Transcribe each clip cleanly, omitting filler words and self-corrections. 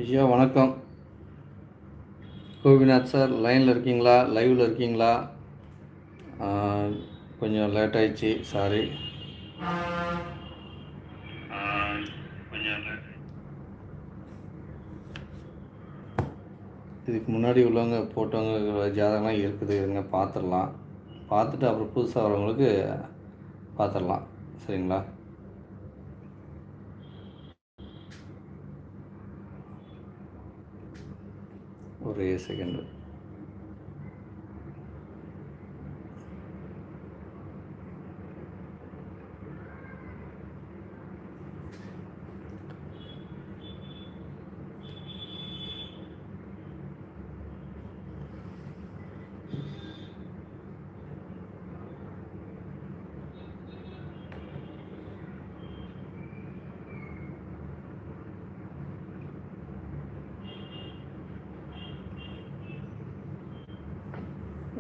ஐயா வணக்கம். கோபிநாத் சார் லைனில் இருக்கீங்களா? லைவில் இருக்கீங்களா? கொஞ்சம் லேட் ஆயிடுச்சு, சாரி. இதுக்கு முன்னாடி உள்ளவங்க போட்டவங்க ஜாதகம்லாம் இருக்குது, இருங்க பார்த்துடலாம். பார்த்துட்டு அப்புறம் புதுசாக வரவங்களுக்கு பார்த்துடலாம், சரிங்களா? ஒரே செகண்டு.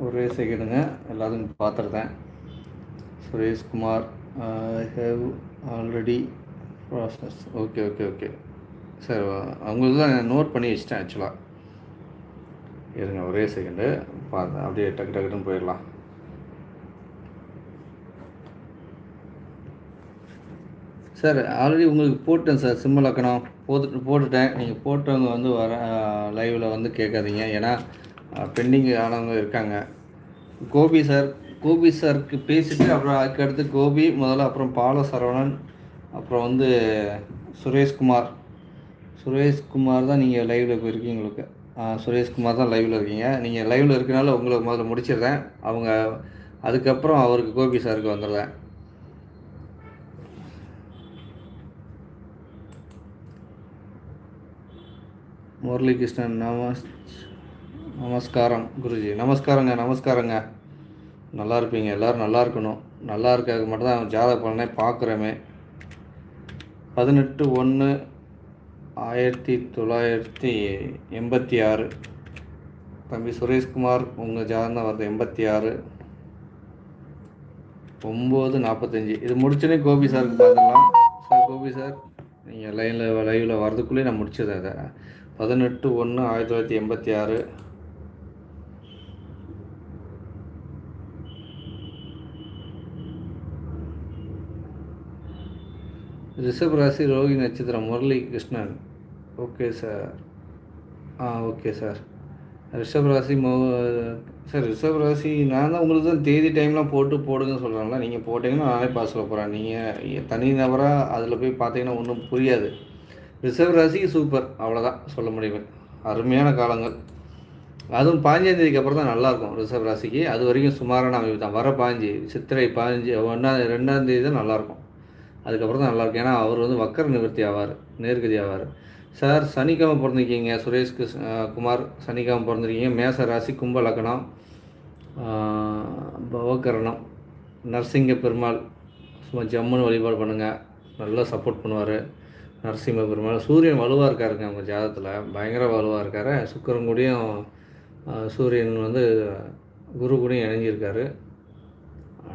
ஒரே செகண்டுங்க, எல்லாத்தையும் பார்த்துருந்தேன். Sureshkumar, I have already process. Okay okay okay sir, அவங்களுக்கு தான் நான் நோட் பண்ணி வச்சிட்டேன் ஆக்சுவலாக. இருங்க ஒரே செகண்டு பார்த்தேன், அப்படியே டக்கு டக்குன்னு போயிடலாம். சார் ஆல்ரெடி உங்களுக்கு போட்டேன் சார், சிம்ம லக்கணம் போட்டுட்டேன். நீங்கள் போட்டவங்க வந்து வர லைவில் வந்து கேட்காதீங்க, ஏன்னா பெண்டிங் ஆனவங்க இருக்காங்க. கோபி சாருக்கு பேசிவிட்டு அப்புறம் அதுக்கடுத்து கோபி முதல்ல, அப்புறம் பால சரவணன், அப்புறம் வந்து சுரேஷ்குமார் தான் நீங்கள் லைவில் போயிருக்கீங்க. உங்களுக்கு சுரேஷ்குமார் தான் லைவில் இருக்கீங்க. நீங்கள் லைவில் இருக்கனால உங்களை முதல்ல முடிச்சிடுறேன். அவங்க அதுக்கப்புறம் அவருக்கு கோபி சாருக்கு வந்துடுறேன். முரளிகிருஷ்ணன், நமஸ்காரம் குருஜி. நமஸ்காரங்க. நல்லா இருப்பீங்க, எல்லோரும் நல்லா இருக்கணும். நல்லா இருக்காது மட்டும் தான் ஜாதக பலனே பார்க்குறோமே. 18/1/1986 தம்பி சுரேஷ்குமார், உங்கள் ஜாதகம் தான் வருது. 86 9:45. இது முடிச்சோன்னே கோபி சாருக்கு பார்த்துடலாம். சார் கோபி சார், நீங்கள் லைவில் வரதுக்குள்ளேயே நான் முடிச்சிடுறேன். அதை 18/1/1986. ரிஷப் ராசி ரோகி நட்சத்திரம் Murali Krishnan. Okay sir. Okay sir. Rishabh ராசி சார் ரிஷப் ராசி நான் தான் உங்களுக்கு தான் தேதி டைம்லாம் போடுங்கன்னு சொல்கிறாங்களா? நீங்கள் போட்டிங்கன்னா நானே பார்த்து சொல்ல போகிறேன். நீங்கள் தனி நபராக அதில் போய் பார்த்தீங்கன்னா ஒன்றும் புரியாது. ரிஷப் ராசிக்கு சூப்பர், அவ்வளோதான் சொல்ல முடியும். அருமையான காலங்கள். அதுவும் 15 அப்புறம் தான் நல்லாயிருக்கும் ரிஷப் ராசிக்கு. அது வரைக்கும் சுமாரான அமைப்பு தான். வர 5 சித்திரை 15 2ஆம் தான் நல்லாயிருக்கும். அதுக்கப்புறம் தான் நல்லாயிருக்கும். ஏன்னா அவர் வந்து வக்கர நிவர்த்தி ஆவார், நேர்கதி ஆவார். சார் சனிக்கிழமை பிறந்திருக்கீங்க சுரேஷ் குமார், சனிக்கிழமை பிறந்திருக்கீங்க. மேச ராசி, கும்ப லக்னம், பவகரணம், நரசிங்க பெருமாள். சும்மா ஜம்முன்னு வழிபாடு பண்ணுங்கள், நல்லா சப்போர்ட் பண்ணுவார் நரசிம்ம பெருமாள். சூரியன் வலுவாக இருக்காருங்க அவங்க ஜாதகத்தில், பயங்கர வலுவாக இருக்கார். சுக்கிரன் கூடயும் சூரியன் வந்து குரு கூடயும் இணைஞ்சிருக்காரு.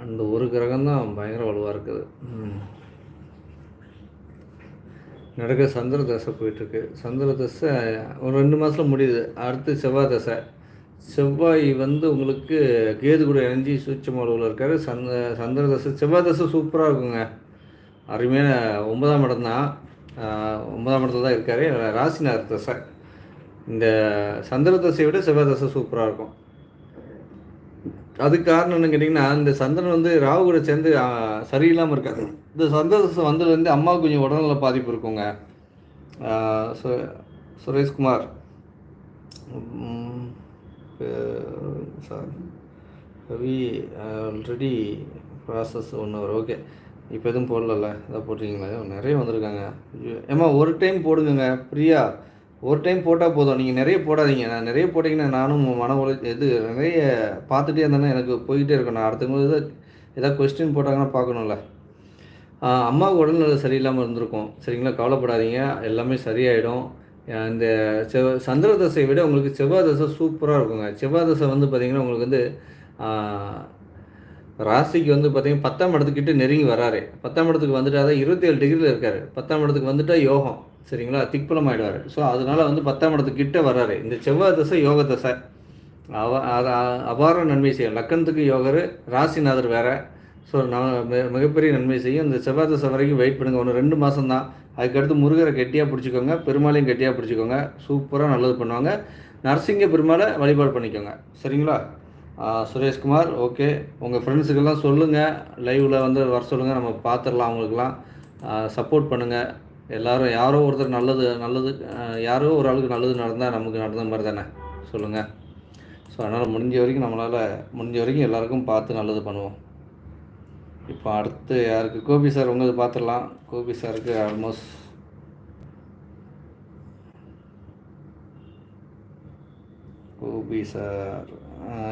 அந்த ஒரு கிரகம்தான் பயங்கர வலுவாக இருக்குது. நடக்க சந்திர தசை போயிட்டுருக்கு. சந்திர தசை ஒரு 2 மாதத்தில் முடியுது. அடுத்து செவ்வாய் தசை. செவ்வாய் வந்து உங்களுக்கு கேது கூட இணைஞ்சி சூட்சம அளவில் இருக்கார். சந்திர தசை, செவ்வாய் தசை சூப்பராக இருக்குங்க. அருமையான 9ஆம் இடம் தான். 9ஆம் இடத்துல தான் இருக்கார். ராசினார் தசை. இந்த சந்திர தசையை விட செவ்வாய் தசை சூப்பராக இருக்கும். அதுக்கு காரணம் என்னன்னு கேட்டிங்கன்னா, இந்த சந்திரன் வந்து ராகு கூட சேர்ந்து சரியில்லாமல் இருக்காது. இந்த சந்திர தசை வந்ததுலேருந்து அம்மாவுக்கு கொஞ்சம் உடல்நல பாதிப்பு இருக்குங்க. Sureshkumar sir Ravi already process ஒன்று வரும். ஓகே, இப்போ எதுவும் போடல, இதாக போட்டிருக்கீங்களா? நிறைய வந்திருக்காங்க. ஏம்மா ஒரு டைம் போடுங்க பிரியா, ஒரு டைம் போட்டால் போதும். நீங்கள் நிறைய போடாதீங்க. நான் நிறைய போட்டிங்கன்னா நானும் மன நிறைய பார்த்துட்டே இருந்தேன்னா எனக்கு போய்கிட்டே இருக்கணும். நான் அடுத்தவங்க ஏதாவது கொஸ்டின் போட்டாங்கன்னா பார்க்கணும்ல. அம்மாவுக்கு உடல்நிலை சரியில்லாமல் இருந்திருக்கும், சரிங்களா? கவலைப்படாதீங்க, எல்லாமே சரியாயிடும். இந்த சந்திர தசையை விட உங்களுக்கு செவ்வாய் தசை சூப்பராக இருக்குங்க. செவ்வாய் தசை வந்து பார்த்திங்கன்னா உங்களுக்கு வந்து ராசிக்கு வந்து பார்த்திங்கன்னா 10ஆம் இடத்துக்கிட்ட நெருங்கி வராரு. 10ஆம் இடத்துக்கு வந்துட்டால் தான் 27 டிகிரியில் இருக்கார். 10ஆம் இடத்துக்கு வந்துட்டால் யோகம். சரிங்களா? திக்பலம் ஆகிடுவார். ஸோ அதனால் வந்து 10ஆம் இடத்துக்கிட்ட வர்றாரு. இந்த செவ்வாய் தசை யோக தசை அபார நன்மை செய்யும். லக்கணத்துக்கு யோகர், ராசிநாதர் வேறு. ஸோ நான் மிகப்பெரிய நன்மை செய்யும். இந்த செவ்வாய் தசை வரைக்கும் வெயிட் பண்ணுங்கள். ஒன்று 2 மாதம் தான். அதுக்கடுத்து முருகரை கெட்டியாக பிடிச்சிக்கோங்க, பெருமாளையும் கெட்டியாக பிடிச்சிக்கோங்க. சூப்பராக நல்லது பண்ணுவாங்க. நரசிங்க பெருமாளை வழிபாடு பண்ணிக்கோங்க. சரிங்களா? சுரேஷ்குமார், ஓகே. உங்கள் ஃப்ரெண்ட்ஸுக்கெல்லாம் சொல்லுங்கள், லைவில் வந்து வர சொல்லுங்கள், நம்ம பார்த்துடலாம். அவங்களுக்கெல்லாம் சப்போர்ட் பண்ணுங்கள். எல்லோரும் யாரோ ஒருத்தர் நல்லது யாரோ ஒரு ஆளுக்கு நல்லது நடந்தால் நமக்கு நடந்த மாதிரி தானே சொல்லுங்கள். ஸோ அதனால் முடிஞ்ச வரைக்கும் எல்லாேருக்கும் பார்த்து நல்லது பண்ணுவோம். இப்போ அடுத்து யாருக்கு? கோபி சார் உங்களது பார்த்துடலாம். கோபி சாருக்கு almost Gopi sir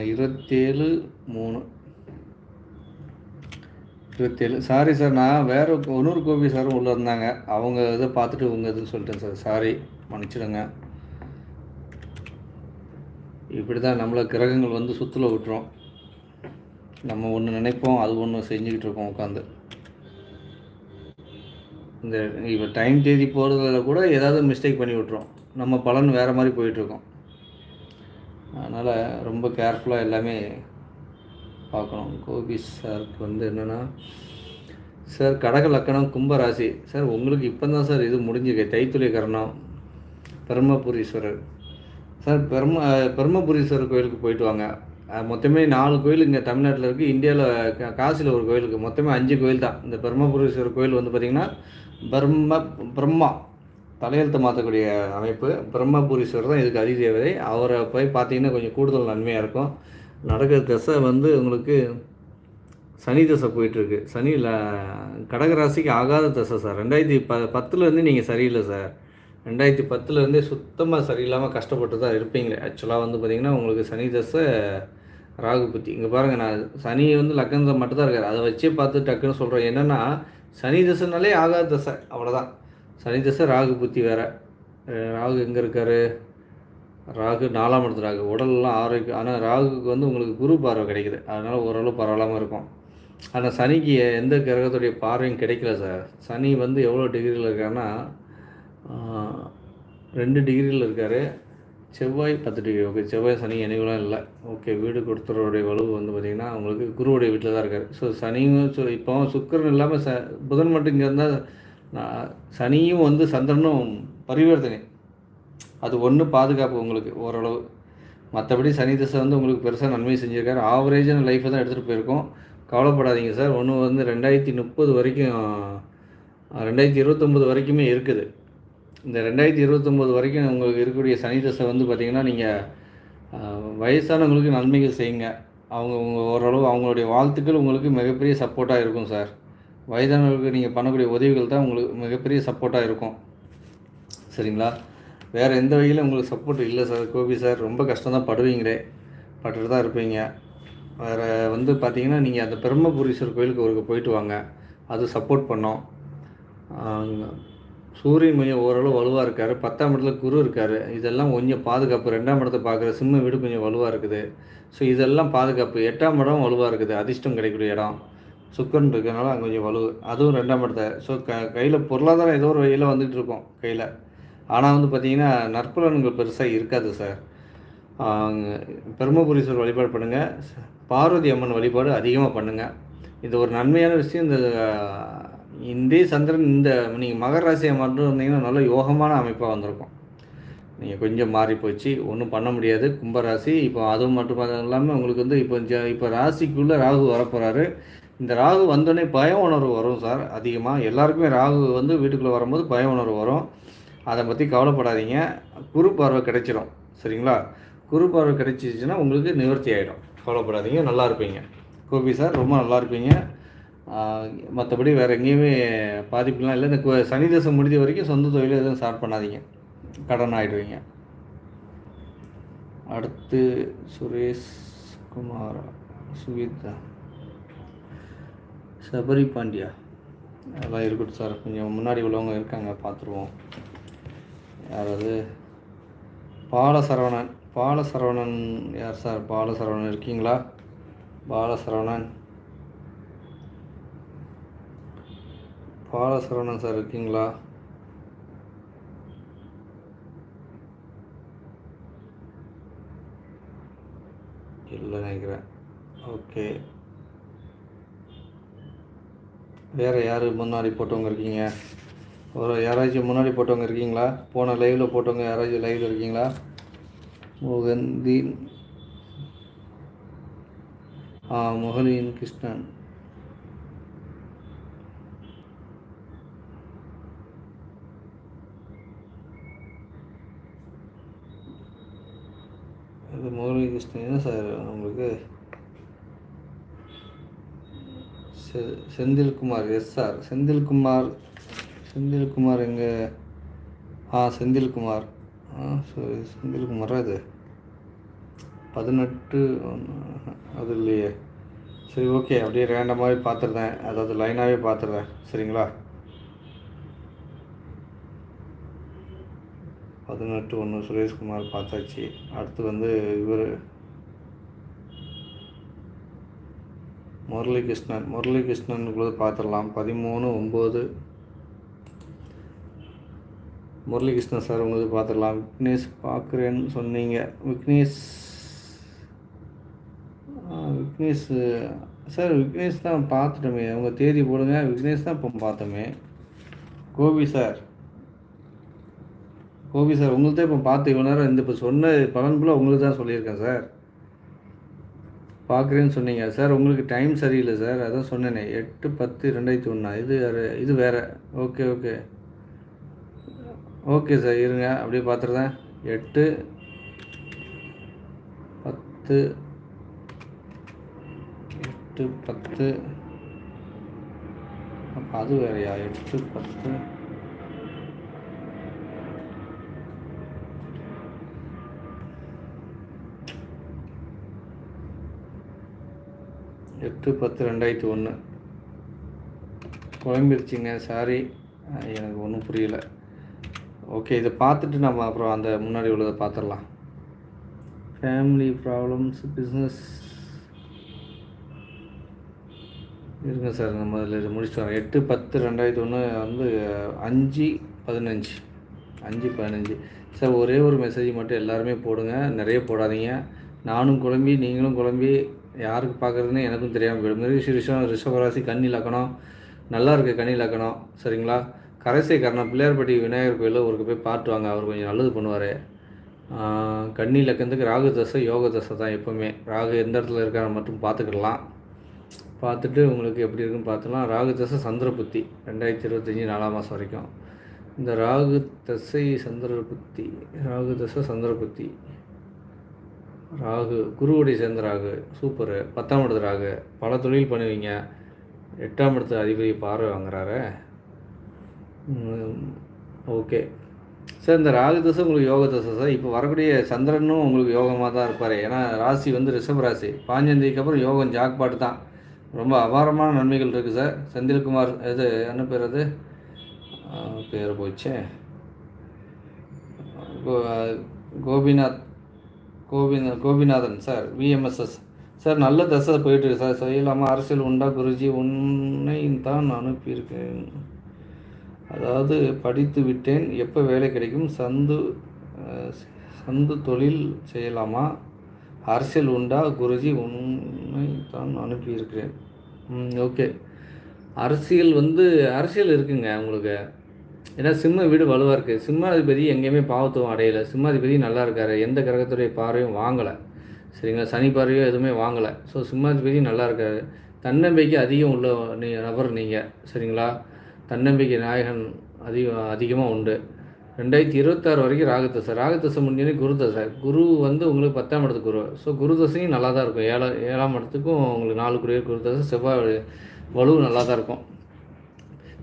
27/3/27. Sorry sir, நான் வேறு இன்னொரு கோபி சாரும் உள்ளே இருந்தாங்க. அவங்க இதை பார்த்துட்டு உங்கள் இதுன்னு சொல்லிட்டேன் சார். சாரி, மன்னிச்சிடுங்க. இப்படி தான் நம்மளை கிரகங்கள் வந்து சுற்றுல விட்டுரும். நம்ம ஒன்று நினைப்போம், அது ஒன்று செஞ்சுக்கிட்டு இருக்கோம் உட்காந்து. இந்த இப்போ டைம் தேதி போகிறதுல கூட ஏதாவது மிஸ்டேக் பண்ணி விட்றோம். நம்ம பலன் வேறு மாதிரி போயிட்டுருக்கோம். அதனால் ரொம்ப கேர்ஃபுல்லாக எல்லாமே பார்க்கணும். கோபி சாருக்கு வந்து என்னென்னா, சார் கடக லக்கணம் கும்பராசி. சார் உங்களுக்கு இப்போ தான் சார் இது முடிஞ்சுக்க தைத்துளை கரணம் பிரம்மபுரீஸ்வரர். சார் பிரம்மபுரீஸ்வரர் கோயிலுக்கு போயிட்டு வாங்க. மொத்தமே 4 கோயில் இங்கே தமிழ்நாட்டில் இருக்குது. இந்தியாவில் காசியில் ஒரு கோயிலுக்கு மொத்தமே 5 கோயில் தான். இந்த பிரம்மபுரீஸ்வரர் கோயில் வந்து பார்த்திங்கன்னா பிரம்மா தலையெழுத்து மாற்றக்கூடிய அமைப்பு. பிரம்மபுரீஸ்வரர் தான் இதுக்கு அதிதேவதை. அவரை போய் பார்த்தீங்கன்னா கொஞ்சம் கூடுதல் நன்மையாக இருக்கும். நடக்கிற தசை வந்து உங்களுக்கு சனி தசை போயிட்டுருக்கு. சனி கடகராசிக்கு ஆகாத தசை சார். 2010 நீங்கள் சரியில்லை சார். 2010 சுத்தமாக சரியில்லாமல் கஷ்டப்பட்டு தான் இருப்பீங்களே. ஆக்சுவலாக வந்து பார்த்திங்கன்னா உங்களுக்கு சனி தசை ராகு புத்தி. இங்கே பாருங்கள், நான் சனி வந்து லக்கணத்தை மட்டும்தான் இருக்கார். அதை வச்சே பார்த்து டக்குன்னு சொல்கிறேன். என்னென்னா சனி தசைனாலே ஆகாத தசை, அவ்வளோதான். சனி தசை ராகு புத்தி வேறு. ராகு எங்கே இருக்கார்? ராகு 4ஆம் இடத்து ராகு. உடலெலாம் ஆரோக்கியம். ஆனால் ராகுக்கு வந்து உங்களுக்கு குரு பார்வை கிடைக்குது. அதனால் ஓரளவு பரவாயில்லாமல் இருக்கும். ஆனால் சனிக்கு எந்த கிரகத்துடைய பார்வையும் கிடைக்கல சார். சனி வந்து எவ்வளோ டிகிரியில் இருக்காருன்னா 2 டிகிரியில் இருக்கார். செவ்வாய் 10 டிகிரி. ஓகே, செவ்வாய் சனி இணைவுலாம் இல்லை. ஓகே, வீடு கொடுத்தவருடைய வலுவு வந்து பார்த்திங்கன்னா உங்களுக்கு குருவுடைய வீட்டில் தான் இருக்கார். ஸோ சனியும் இப்போ சுக்கிரன் இல்லாமல் புதன் மட்டும் இங்கே இருந்தால் சனியும் வந்து சந்திரனும் பரிவர்த்தனை. அது ஒன்று பாதுகாப்பு உங்களுக்கு ஓரளவு. மற்றபடி சனி தசை வந்து உங்களுக்கு பெருசாக நன்மை செஞ்சுருக்காரு. ஆவரேஜான லைஃப்பை தான் எடுத்துகிட்டு போயிருக்கோம். கவலைப்படாதீங்க சார். ஒன்று வந்து 2030 வரைக்கும் 2029 வரைக்குமே இருக்குது. இந்த 2029 வரைக்கும் உங்களுக்கு இருக்கக்கூடிய சனி தசை வந்து பார்த்திங்கன்னா, நீங்கள் வயசானவங்களுக்கு நன்மைகள் செய்யுங்க. அவங்க ஓரளவு அவங்களுடைய வாழ்த்துக்கள் உங்களுக்கு மிகப்பெரிய சப்போர்ட்டாக இருக்கும் சார். வயதானவர்களுக்கு நீங்கள் பண்ணக்கூடிய உதவிகள் தான் உங்களுக்கு மிகப்பெரிய சப்போர்ட்டாக இருக்கும். சரிங்களா? வேறு எந்த வகையிலும் உங்களுக்கு சப்போர்ட் இல்லை சார். கோபி சார் ரொம்ப கஷ்டம் தான் படுவீங்களே, பட்டுட்டு தான் இருப்பீங்க. வேறு வந்து பார்த்திங்கன்னா, நீங்கள் அந்த பிரம்மபுரீஸ்வரர் கோயிலுக்கு ஒருக்க போயிட்டு வாங்க. அது சப்போர்ட் பண்ணோம். சூரியன் கொஞ்சம் ஓரளவு வலுவாக இருக்கார். 10ஆம் இடத்துல குரு இருக்கார். இதெல்லாம் கொஞ்சம் பாதுகாப்பு. 2ஆம் இடத்தை பார்க்குற சிம்ம வீடு கொஞ்சம் வலுவாக இருக்குது. ஸோ இதெல்லாம் பாதுகாப்பு. 8ஆம் இடம் வலுவாக இருக்குது. அதிர்ஷ்டம் கிடைக்கக்கூடிய இடம். சுக்கரன் இருக்கிறனால அங்கே கொஞ்சம் வலு. அதுவும் 2ஆம் இடத்தை. ஸோ கையில் பொருளாதாரம் ஏதோ ஒரு வகையில் வந்துகிட்டு இருக்கும் கையில். ஆனால் வந்து பார்த்திங்கன்னா நற்பலன்கள் பெருசாக இருக்காது சார். பிரம்மபுரீஸ்வரர் வழிபாடு பண்ணுங்கள். பார்வதி அம்மன் வழிபாடு அதிகமாக பண்ணுங்கள். இது ஒரு நன்மையான விஷயம். இந்த சந்திரன் நீங்கள் மகர ராசியை மட்டும் இருந்தீங்கன்னா நல்ல யோகமான அமைப்பாக வந்திருக்கும். நீங்கள் கொஞ்சம் மாறி போச்சு, ஒன்றும் பண்ண முடியாது. கும்பராசி இப்போ அதுவும் மட்டும் இல்லாமல் உங்களுக்கு வந்து இப்போ ராசிக்குள்ளே ராகு வரப்போகிறாரு. இந்த ராகு வந்தோடனே பய உணர்வு வரும் சார். அதிகமாக எல்லாருக்குமே ராகு வந்து வீட்டுக்குள்ளே வரும்போது பய உணர்வு வரும். அதை பற்றி கவலைப்படாதீங்க. குரு பார்வை கிடைச்சிடும். சரிங்களா? குரு பார்வை கிடைச்சிச்சின்னா உங்களுக்கு நிவர்த்தி ஆகிடும். கவலைப்படாதீங்க, நல்லா இருப்பீங்க. கோபி சார் ரொம்ப நல்லா இருப்பீங்க. மற்றபடி வேறு எங்கேயுமே பாதிப்புலாம் இல்லை. இந்த சனி தசை முடிஞ்ச வரைக்கும் சொந்த தொழில் எதுவும் ஸ்டார்ட் பண்ணாதீங்க, கடன் ஆகிடுவீங்க. அடுத்து சுரேஷ் குமார், சுவிதா, சபரி பாண்டியா அதெல்லாம் இருக்கட்டும் சார். கொஞ்சம் முன்னாடி உள்ளவங்க இருக்காங்க, பார்த்துருவோம். யாராவது பாலசரவணன் யார் சார்? பாலசரவணன் இருக்கீங்களா? பாலசரவணன் சார் இருக்கீங்களா? இல்லை நினைக்கிறேன். ஓகே. வேறு யார் முன்னாடி போட்டவங்க இருக்கீங்க? யாராச்சும் முன்னாடி போட்டவங்க இருக்கீங்களா? போன லைவில் போட்டவங்க யாராச்சும் லைவில் இருக்கீங்களா? முகந்தீன் முகலின் கிருஷ்ணன். இது முகலி கிருஷ்ணன் என்ன சார் உங்களுக்கு? செந்தில்குமார் எஸ்ஆர் செந்தில்குமார் எங்கே? செந்தில்குமார். சரி, செந்தில்குமாரா இது 18 அது இல்லையே. சரி, ஓகே, அப்படியே ரேண்டமாகவே பார்த்துருந்தேன், அதாவது லைனாகவே பார்த்துருந்தேன். சரிங்களா? 18/1 சுரேஷ்குமார் பார்த்தாச்சு. அடுத்து வந்து இவர் முரளிகிருஷ்ணனுக்குள்ளது பார்த்துடலாம். 13/9 முரளிகிருஷ்ணன் சார் உங்களுக்கு பார்த்துடலாம். விக்னேஷ் பார்க்குறேன்னு சொன்னீங்க. விக்னேஷ் சார், விக்னேஷ் தான் பார்த்துட்டோமே. உங்கள் தேதி போடுங்க. விக்னேஷ் தான் இப்போ பார்த்தோமே. கோபி சார் உங்கள்கிட்ட இப்போ பார்த்து இவ்வளோ நேரம் இப்போ சொன்ன பலன் போல் உங்களுக்கு தான் சொல்லியிருக்கேன் சார். பார்க்குறேன்னு சொன்னீங்க சார். உங்களுக்கு டைம் சரியில்லை சார், அதான் சொன்னேனே. 8/10/2001 இது வேறு. ஓகே சார், இருங்க அப்படியே பார்த்துருந்தேன். 8/10 அப்போ அது வேறையா? 8/10 8/10/2001 குழம்பிருச்சிங்க. சாரி, எனக்கு ஒன்றும் புரியல. ஓகே, இதை பார்த்துட்டு நம்ம அப்புறம் அந்த முன்னாடி உள்ளதை பார்த்துடலாம். Family problems, business. இருங்க சார், நம்ம அதில் இதை முடிச்சுட்டு வரோம். 8/10/2001 வந்து 5/15 சார். ஒரே ஒரு மெசேஜ் மட்டும் எல்லாருமே போடுங்க, நிறைய போடாதீங்க. நானும் குழம்பி நீங்களும் குழம்பி யாருக்கு பார்க்குறதுன்னு எனக்கும் தெரியாமல் போயிடும். ரிஷபராசி கன்னி லக்கணம் நல்லா இருக்குது. கன்னி லக்கணம் சரிங்களா? கரைசை கரணம் பிள்ளையார்பட்டி விநாயகர் கோயிலில் ஒருக்கு போய் பாட்டுவாங்க, அவர் கொஞ்சம் நல்லது பண்ணுவார். கன்னி லக்கணத்துக்கு ராகு தசை யோக தசை தான் எப்போவுமே. ராகு எந்த இடத்துல இருக்காரு மட்டும் பார்த்துக்கிடலாம். பார்த்துட்டு உங்களுக்கு எப்படி இருக்குன்னு பார்த்துலாம். ராகு தசை சந்திரபுத்தி 2025 4 மாதம் வரைக்கும். இந்த ராகு தசை சந்திரபுத்தி ராகு குருவுடைய சேர்ந்த ராகு சூப்பரு. 10ஆம் இடத்து ராகு, பல தொழில் பண்ணுவீங்க. 8ஆம் இடத்து அதிபதி பார்வை வாங்குறாரு. ஓகே சார், இந்த ராகு தசை உங்களுக்கு யோக தசை சார். இப்போ வரக்கூடிய சந்திரனும் உங்களுக்கு யோகமாக தான் இருப்பார். ஏன்னா ராசி வந்து ரிஷப ராசி. 5ஆம் அப்புறம் யோகம் ஜாக்பாட்டு தான். ரொம்ப அபாரமான நன்மைகள் இருக்குது சார். செந்தில்குமார் இது என்ன பேர்? அது பேர் போயிடுச்சே. Gopinathan sir, VMSS sir. நல்ல தசை போயிட்டுருக்கு சார். செய்யலாமா? அரசியல் உண்டா குருஜி? உன்னை தான் அனுப்பியிருக்கேன். அதாவது படித்து விட்டேன், எப்போ வேலை கிடைக்கும்? சந்து தொழில் செய்யலாமா? அரசியல் உண்டா குருஜி? உன்னை தான் அனுப்பியிருக்கிறேன். ஓகே, அரசியல் இருக்குங்க உங்களுக்கு. ஏன்னா சிம்ம வீடு வலுவாக இருக்குது. சிம்மாதிபதி எங்கேயுமே பாவத்துவம் அடையலை. சிம்மாதிபதி நல்லா இருக்கார். எந்த கிரகத்துடைய பார்வையும் வாங்கலை. சரிங்களா? சனி பார்வையோ எதுவுமே வாங்கலை. ஸோ சிம்மாதிபதி நல்லா இருக்கார். தன்னம்பிக்கை அதிகம் உள்ள நபர் நீங்கள். சரிங்களா? தன்னம்பிக்கை நாயகன் அதிகமாக உண்டு. 2026 வரைக்கும் ராகத்தசை முடிஞ்சோடனே குரு வந்து உங்களுக்கு 10ஆம் இடத்துக்கு குரு. ஸோ குரு தசையும் நல்லா தான் இருக்கும். 7ஆம் இடத்துக்கும் உங்களுக்கு 4 குரு தசை. செவ்வாய் வலு நல்லா தான் இருக்கும்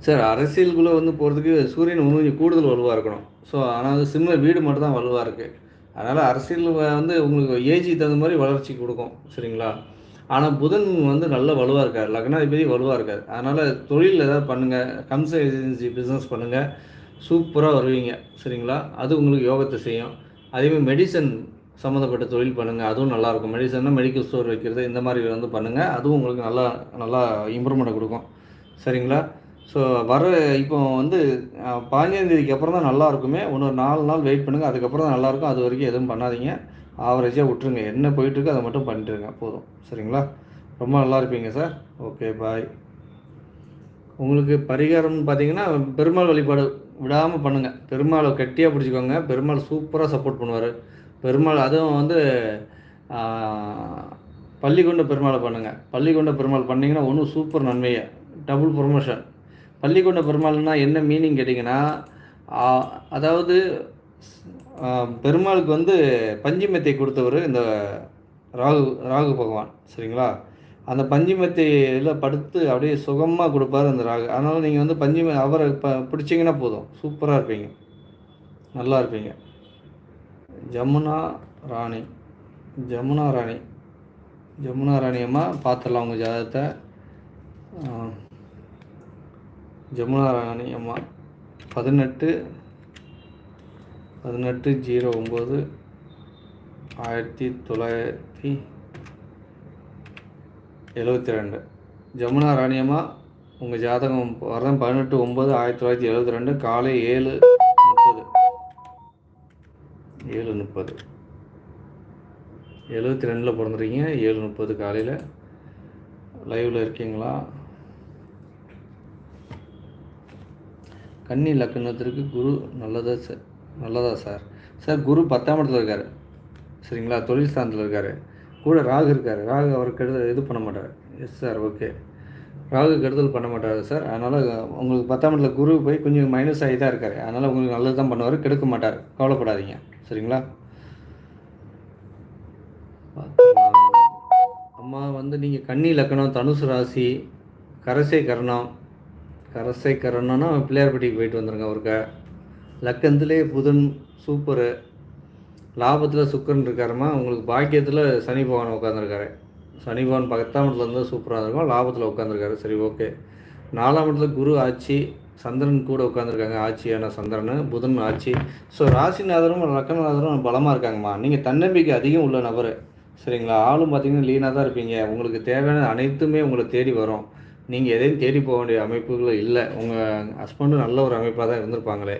சார். அரசியலுக்குள்ளே வந்து போகிறதுக்கு சூரியன் கொஞ்சம் கூடுதல் வலுவாக இருக்கணும். ஸோ ஆனால் சிம்ம வீடு மட்டும் தான் வலுவாக இருக்குது. அதனால் அரசியல் வந்து உங்களுக்கு ஏஜுக்கு தகுந்த மாதிரி வளர்ச்சி கொடுக்கும். சரிங்களா? ஆனால் புதன் வந்து நல்ல வலுவாக இருக்கார். லக்னாதிபதி வலுவாக இருக்கார். அதனால் தொழில் ஏதாவது பண்ணுங்கள், கன்சல்டன்சி பிஸ்னஸ் பண்ணுங்கள், சூப்பராக வருவீங்க. சரிங்களா? அது உங்களுக்கு யோகத்தை செய்யும். அதேமாதிரி மெடிசன் சம்மந்தப்பட்ட தொழில் பண்ணுங்கள், அதுவும் நல்லாயிருக்கும். மெடிசன்னா மெடிக்கல் ஸ்டோர் வைக்கிறது, இந்த மாதிரி வந்து பண்ணுங்கள். அதுவும் உங்களுக்கு நல்லா இம்ப்ரூவ்மெண்ட்டை கொடுக்கும். சரிங்களா? ஸோ இப்போ வந்து 15ஆம் தேதிக்கு அப்புறம் தான் நல்லா இருக்குமே. இன்னொரு 4 நாள் வெயிட் பண்ணுங்கள், அதுக்கப்புறம் தான் நல்லாயிருக்கும். அது வரைக்கும் எதுவும் பண்ணாதீங்க. ஆவரேஜாக விட்டுருங்க. என்ன போயிட்டுருக்கு அதை மட்டும் பண்ணிட்டுருங்க போதும். சரிங்களா? ரொம்ப நல்லா இருப்பீங்க சார். Okay bye. உங்களுக்கு பரிகாரம்னு பார்த்தீங்கன்னா, பெருமாள் வழிபாடு விடாமல் பண்ணுங்கள். பெருமாளை கெட்டியாக பிடிச்சிக்கோங்க. பெருமாள் சூப்பராக சப்போர்ட் பண்ணுவார். பெருமாள் அதுவும் வந்து பள்ளிக்கொண்ட பெருமாளை பண்ணுங்கள். பள்ளிக்கொண்ட பெருமாள் பண்ணிங்கன்னா ஒன்றும் சூப்பர் நன்மையை டபுள் ப்ரொமோஷன். பள்ளிக்கொண்ட பெருமாள்னா என்ன மீனிங் கேட்டிங்கன்னா, அதாவது பெருமாளுக்கு வந்து பஞ்சுமெத்தை கொடுத்தவர் இந்த ராகு பகவான். சரிங்களா? அந்த பஞ்சுமெத்தையில் படுத்து அப்படியே சுகமாக கொடுப்பார் அந்த ராகு. அதனால் நீங்கள் வந்து அவரை பிடிச்சிங்கன்னா போதும், சூப்பராக இருப்பீங்க, நல்லா இருப்பீங்க. ஜமுனா ராணி ஜமுனா ராணி ஜமுனா ராணி அம்மா பார்த்துடலாம் உங்கள் ஜாதகத்தை. ஜமுனா ராணி அம்மா 18/9/1972. ஜமுனா ராணி அம்மா உங்கள் ஜாதகம் வரதான் 18/9/1972 காலை 7:30 72 பிறந்துருக்கீங்க. 7:30 காலையில் லைவில் இருக்கீங்களா? கன்னி லக்னத்திற்கு குரு நல்லதா சார்? சார் குரு 10ஆம் இடத்துல இருக்கார். சரிங்களா? தொழில் ஸ்தானத்தில் இருக்கார். கூட ராகு இருக்கார். ராகு அவர் கெடுதல் இது பண்ண மாட்டார். Yes sir, okay. ராகு கெடுதல் பண்ண மாட்டார் சார். அதனால் உங்களுக்கு 10ஆம் இடத்துல குரு போய் கொஞ்சம் மைனஸ் ஆகி தான் இருக்கார். அதனால் உங்களுக்கு நல்லது தான் பண்ணுவார், கெடுக்க மாட்டார், கவலைப்படாதீங்க. சரிங்களா? அம்மா வந்து நீங்கள் கன்னி லக்கணம், தனுசு ராசி, கரசை கரணம்னா பிள்ளையார்பட்டிக்கு போயிட்டு வந்துடுங்க. அவருக்கு லக்கணத்திலே புதன் சூப்பரு, லாபத்தில் சுக்கரன் இருக்காருமா. உங்களுக்கு பாக்கியத்தில் சனி பகவான் உட்காந்துருக்காரு. சனி பகவான் 10ஆம் இடத்துல இருந்தால் சூப்பராக இருக்கும், லாபத்தில் உட்காந்துருக்காரு. சரி, ஓகே. 4ஆம் இடத்துல குரு ஆட்சி, சந்திரன் கூட உட்காந்துருக்காங்க. ஆட்சியான சந்திரன், புதன் ஆட்சி. ஸோ ராசிநாதரும் லக்கணநாதரும் பலமாக இருக்காங்கம்மா. நீங்கள் தன்னம்பிக்கை அதிகம் உள்ள நபர். சரிங்களா? ஆளும் பார்த்தீங்கன்னா லீனாக தான் இருப்பீங்க. உங்களுக்கு தேவையான அனைத்துமே உங்களை தேடி வரும். நீங்கள் எதையும் தேடி போக வேண்டிய அமைப்புகள் இல்லை. உங்கள் ஹஸ்பண்டும் நல்ல ஒரு அமைப்பாக தான் இருந்திருப்பாங்களே.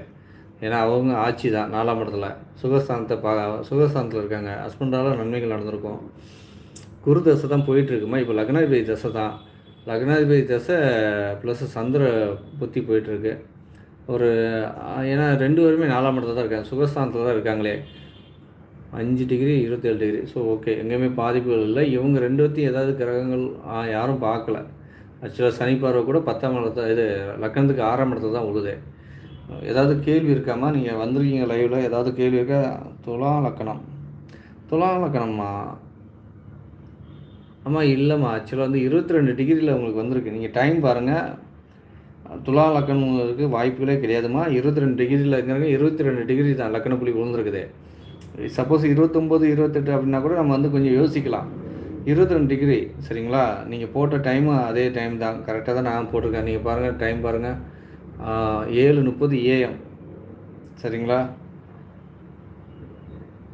ஏன்னா அவங்க ஆட்சி தான் 4ஆம் இடத்துல சுகஸ்தானத்தில் இருக்காங்க. ஹஸ்பண்டால் நன்மைகள் நடந்திருக்கும். குரு தசை தான் போயிட்டுருக்குமா. இப்போ லக்னாதிபதி தசை தான். லக்னாதிபதி தசை ப்ளஸ் சந்திர புத்தி போயிட்டுருக்கு. ஏன்னா 2 பேருமே 4ஆம் இடத்துல தான் இருக்காங்க, சுகஸ்தானத்தில் தான் இருக்காங்களே. 5 டிகிரி 27 டிகிரி. ஸோ ஓகே, எங்கேயுமே பாதிப்புகள் இல்லை. இவங்க 2 பேர்த்தையும் ஏதாவது கிரகங்கள் யாரும் பார்க்கல. ஆக்சுவலாக சனி பார்வை கூட 10ஆம் இடத்துல, இது லக்கணத்துக்கு 6ஆம் இடத்துல தான் உழுது. ஏதாவது கேள்வி இருக்காமா? நீங்கள் வந்திருக்கீங்க லைவில், ஏதாவது கேள்வி இருக்கா? துலாம் லக்கணம்மா. ஆமாம், இல்லைம்மா. ஆக்சுவலாக வந்து 22 டிகிரியில் உங்களுக்கு வந்திருக்கு. நீங்கள் டைம் பாருங்கள். துலா லக்கணங்களுக்கு வாய்ப்புகளே கிடையாதுமா. 22 டிகிரியில் இருக்கிறாங்க. 22 டிகிரி தான் லக்கணப்புள்ளி விழுந்துருக்குது. சப்போஸ் 29 28 அப்படின்னா கூட நம்ம வந்து கொஞ்சம் யோசிக்கலாம். 22 டிகிரி. சரிங்களா? நீங்கள் போட்ட டைமு அதே டைம் தான், கரெக்டாக தான் நான் போட்டிருக்கேன். நீங்கள் பாருங்கள், டைம் பாருங்கள், 7:30 AM. சரிங்களா?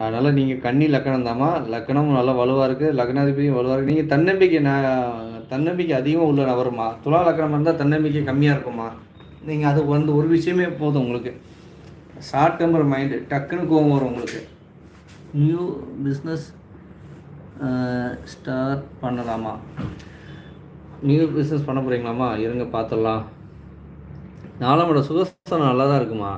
அதனால் நீங்கள் கன்னி லக்கணம் தாம்மா. லக்கணமும் நல்லா வலுவாக இருக்குது, லக்னாதிபதியும் வலுவாக இருக்குது. நீங்கள் தன்னம்பிக்கை அதிகமாக உள்ள நபருமா. துலா லக்கணம் இருந்தால் தன்னம்பிக்கை கம்மியாக இருக்குமா. நீங்கள் அது வந்து ஒரு விஷயமே போதும் உங்களுக்கு. ஷார்ட் டெம்பர் மைண்டு, டக்குன்னு கோவம் வரும் உங்களுக்கு. நியூ பிஸ்னஸ் ஸ்டார்ட் பண்ணலாமா? நியூ பிஸ்னஸ் பண்ண போகிறீங்களாம்மா? இருங்க பார்த்துடலாம். 4ஆம் இடம் சுகஸ்தானம் நல்லா தான் இருக்குமா.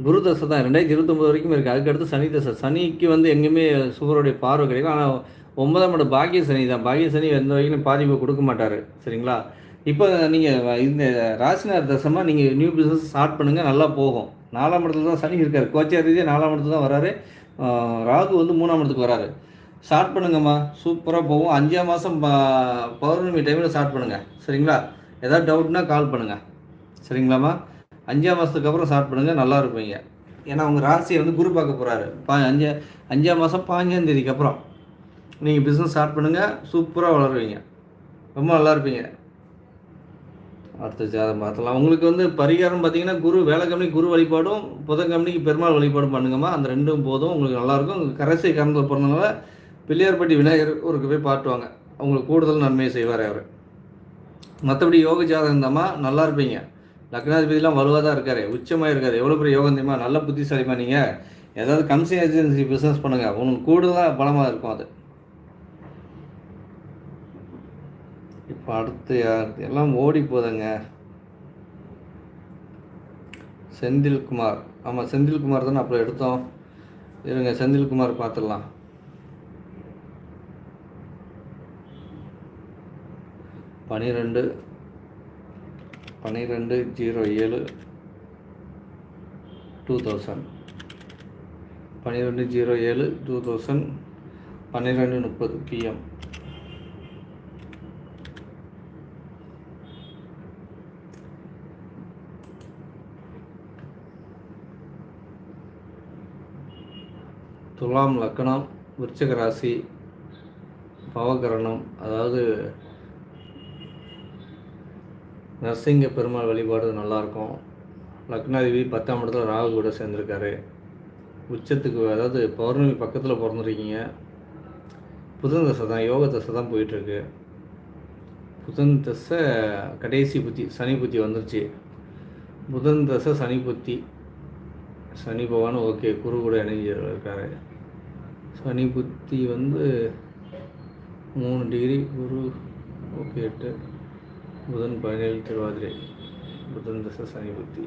குரு தசை தான் 2029 வரைக்கும் இருக்குது. அதுக்கடுத்து சனி தசை. சனிக்கு வந்து எங்கேயுமே சுகருடைய பார்வை கிடைக்கும். ஆனால் 9ஆம் இடம் பாக்கிய சனி தான். பாக்கிய சனி எந்த வரைக்கும் பாதிப்பை கொடுக்க மாட்டார். சரிங்களா? இப்போ நீங்கள் இந்த ராசினார் தசமாக நீங்கள் நியூ பிஸ்னஸ் ஸ்டார்ட் பண்ணுங்கள், நல்லா போகும். 4ஆம் இடத்துல தான் சனி இருக்கார். கோச்சார் ரீதியாக 4ஆம் இடத்துல தான் வராரு. ராகு வந்து 3ஆம் இடத்துக்கு வராரு. ஸ்டார்ட் பண்ணுங்கம்மா, சூப்பராக போகும். 5ஆம் மாதம் பௌர்ணமி டைமில் ஸ்டார்ட் பண்ணுங்கள். சரிங்களா? ஏதாவது டவுட்னா கால் பண்ணுங்கள். சரிங்களாம்மா? 5ஆம் மாதத்துக்கு அப்புறம் ஸ்டார்ட் பண்ணுங்கள், நல்லா இருப்பீங்க. ஏன்னா உங்கள் ராசியை வந்து குரு பார்க்க போகிறாரு. 5ஆம் மாதம் 15ஆம் தேதிக்கு அப்புறம் நீங்கள் பிஸ்னஸ் ஸ்டார்ட் பண்ணுங்கள், சூப்பராக வளருவீங்க, ரொம்ப நல்லா இருப்பீங்க. அடுத்த ஜாதகம் பார்த்தலாம். உங்களுக்கு வந்து பரிகாரம் பார்த்தீங்கன்னா குரு வேலை கம்பெனி குரு வழிபாடும், புதன் கம்பெனிக்கு பெருமாள் வழிபாடும் பண்ணுங்கம்மா. அந்த 2 போதும், உங்களுக்கு நல்லாயிருக்கும். கரசை கறந்து பிறந்தனால பிள்ளையார்பட்டி விநாயகர் ஊருக்கு போய் பாட்டுவாங்க, உங்களுக்கு கூடுதல் நன்மையை செய்வார் அவர். மற்றபடி யோக ஜாதகம் தாம்மா, நல்லா இருப்பீங்க. லக்னாதிபதிலாம் வலுவாக தான் இருக்கார், உச்சமாக இருக்கார். எவ்வளோ பெரிய யோகம் தெரியுமா? நல்ல புத்திசாலிமா நீங்கள். ஏதாவது கமிஷன் ஏஜென்சி பிஸ்னஸ் பண்ணுங்கள், உங்களுக்கு கூடுதலாக பலமாக இருக்கும் அது. இப்போ அடுத்து யார் எல்லாம் ஓடி போதுங்க. செந்தில்குமார், ஆமாம் செந்தில்குமார் தானே அப்புறம் எடுத்தோம். இருங்க செந்தில்குமார் பார்த்துடலாம். 12/07/2000 12/07/2000 12:30 PM. துலாம் லக்னம், விருச்சிக ராசி, பவகரணம், அதாவது நரசிங்க பெருமாள் வழிபாடு நல்லாயிருக்கும். லக்னாதிபதி 10ஆம் இடத்துல ராகு கூட சேர்ந்துருக்காரு. உச்சத்துக்கு அதாவது பௌர்ணமி பக்கத்தில் பிறந்திருக்கீங்க. புதன் தசை தான், யோக தசை தான் போயிட்டுருக்கு. புதன் தசை கடைசி புத்தி, சனி புத்தி வந்துருச்சு. புதன் தசை சனி புத்தி, சனி பகவான் ஓகே குரு கூட இணைஞ்சி இருக்காரு. சனி புத்தி வந்து 3 டிகிரி, குரு ஓகே 8, புதன் 17 திருவாதிரை. புதன் தசை சனி புத்தி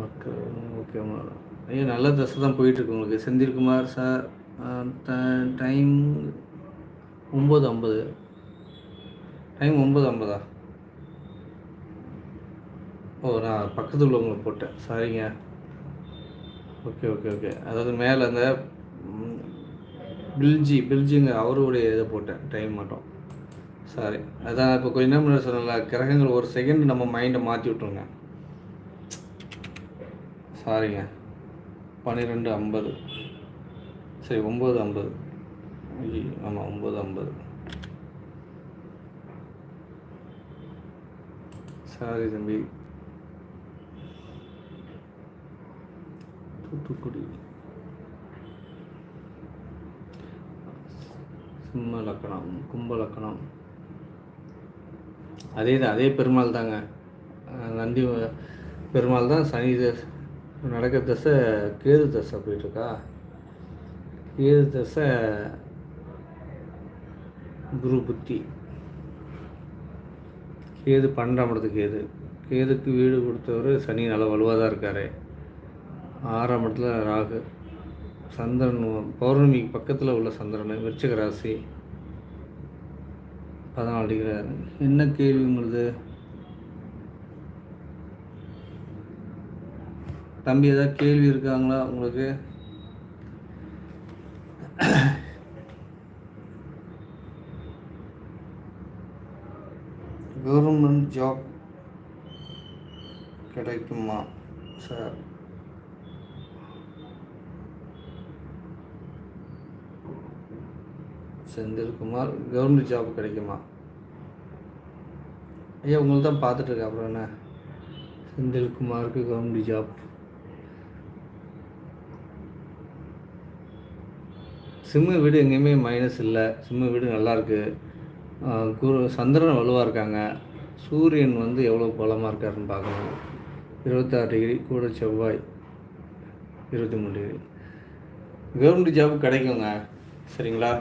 ஓகே. ஐயா நல்ல தசை தான் போயிட்டுருக்கு உங்களுக்கு. Senthilkumar sir, time 9:50. டைம் 9:50. ஓ நான் பக்கத்தில் உள்ளவங்களுக்கு போட்டேன், சாரிங்க. Okay okay okay. அதாவது மேலே அந்த பில்ஜிங்க அவருடைய இதை போட்டேன், டைம் மட்டும். சாரி, அதான் இப்போ கொஞ்சம் நேரம் முன்னாடி சொன்னல, கிரகங்கள் ஒரு செகண்ட் நம்ம மைண்டை மாற்றி விட்ருங்க. சாரிங்க. 12:50. சரி 9:50. ஆமாம் 9:50. சாரி தம்பி. தூத்துக்குடி சிம்ம லக்கணம், கும்ப லக்கணம். அதே தான், அதே பெருமாள் தாங்க, நந்தி பெருமாள் தான். சனி நடக்கிற தசை கேது தசை போயிட்டுருக்கா. கேது தசை குரு புத்தி. கேது 12ஆம் இடத்துக்கு கேது. கேதுக்கு வீடு கொடுத்தவர் சனி நல்லா வலுவாக தான் இருக்கார். 6ஆம் இடத்துல ராகு. சந்திரன் பௌர்ணமிக்கு பக்கத்தில் உள்ள சந்திரன், விருச்சிக ராசி, 14 டிகிரி. என்ன கேள்வி உங்களுக்கு தம்பி? ஏதாவது கேள்வி இருக்காங்களா உங்களுக்கு? கவர்மெண்ட் ஜாப் கிடைக்குமா சார்? செந்தில்குமார், கவர்மெண்ட் ஜாப் கிடைக்குமா ஐயா? உங்களுக்கு தான் பார்த்துட்ருக்கேன், அப்புறம் என்ன? செந்தில்குமாருக்கு கவர்மெண்ட் ஜாப். சிம்ம வீடு எங்கேயுமே மைனஸ் இல்லை, சிம்ம வீடு நல்லாயிருக்கு. குரு சந்திரன் வலுவாக இருக்காங்க. சூரியன் வந்து எவ்வளோ பலமாக இருக்காருன்னு பார்க்கணும். 26 டிகிரி, கூட செவ்வாய் 23 டிகிரி. கவர்மெண்ட் ஜாப் கிடைக்குங்க, சரிங்களா?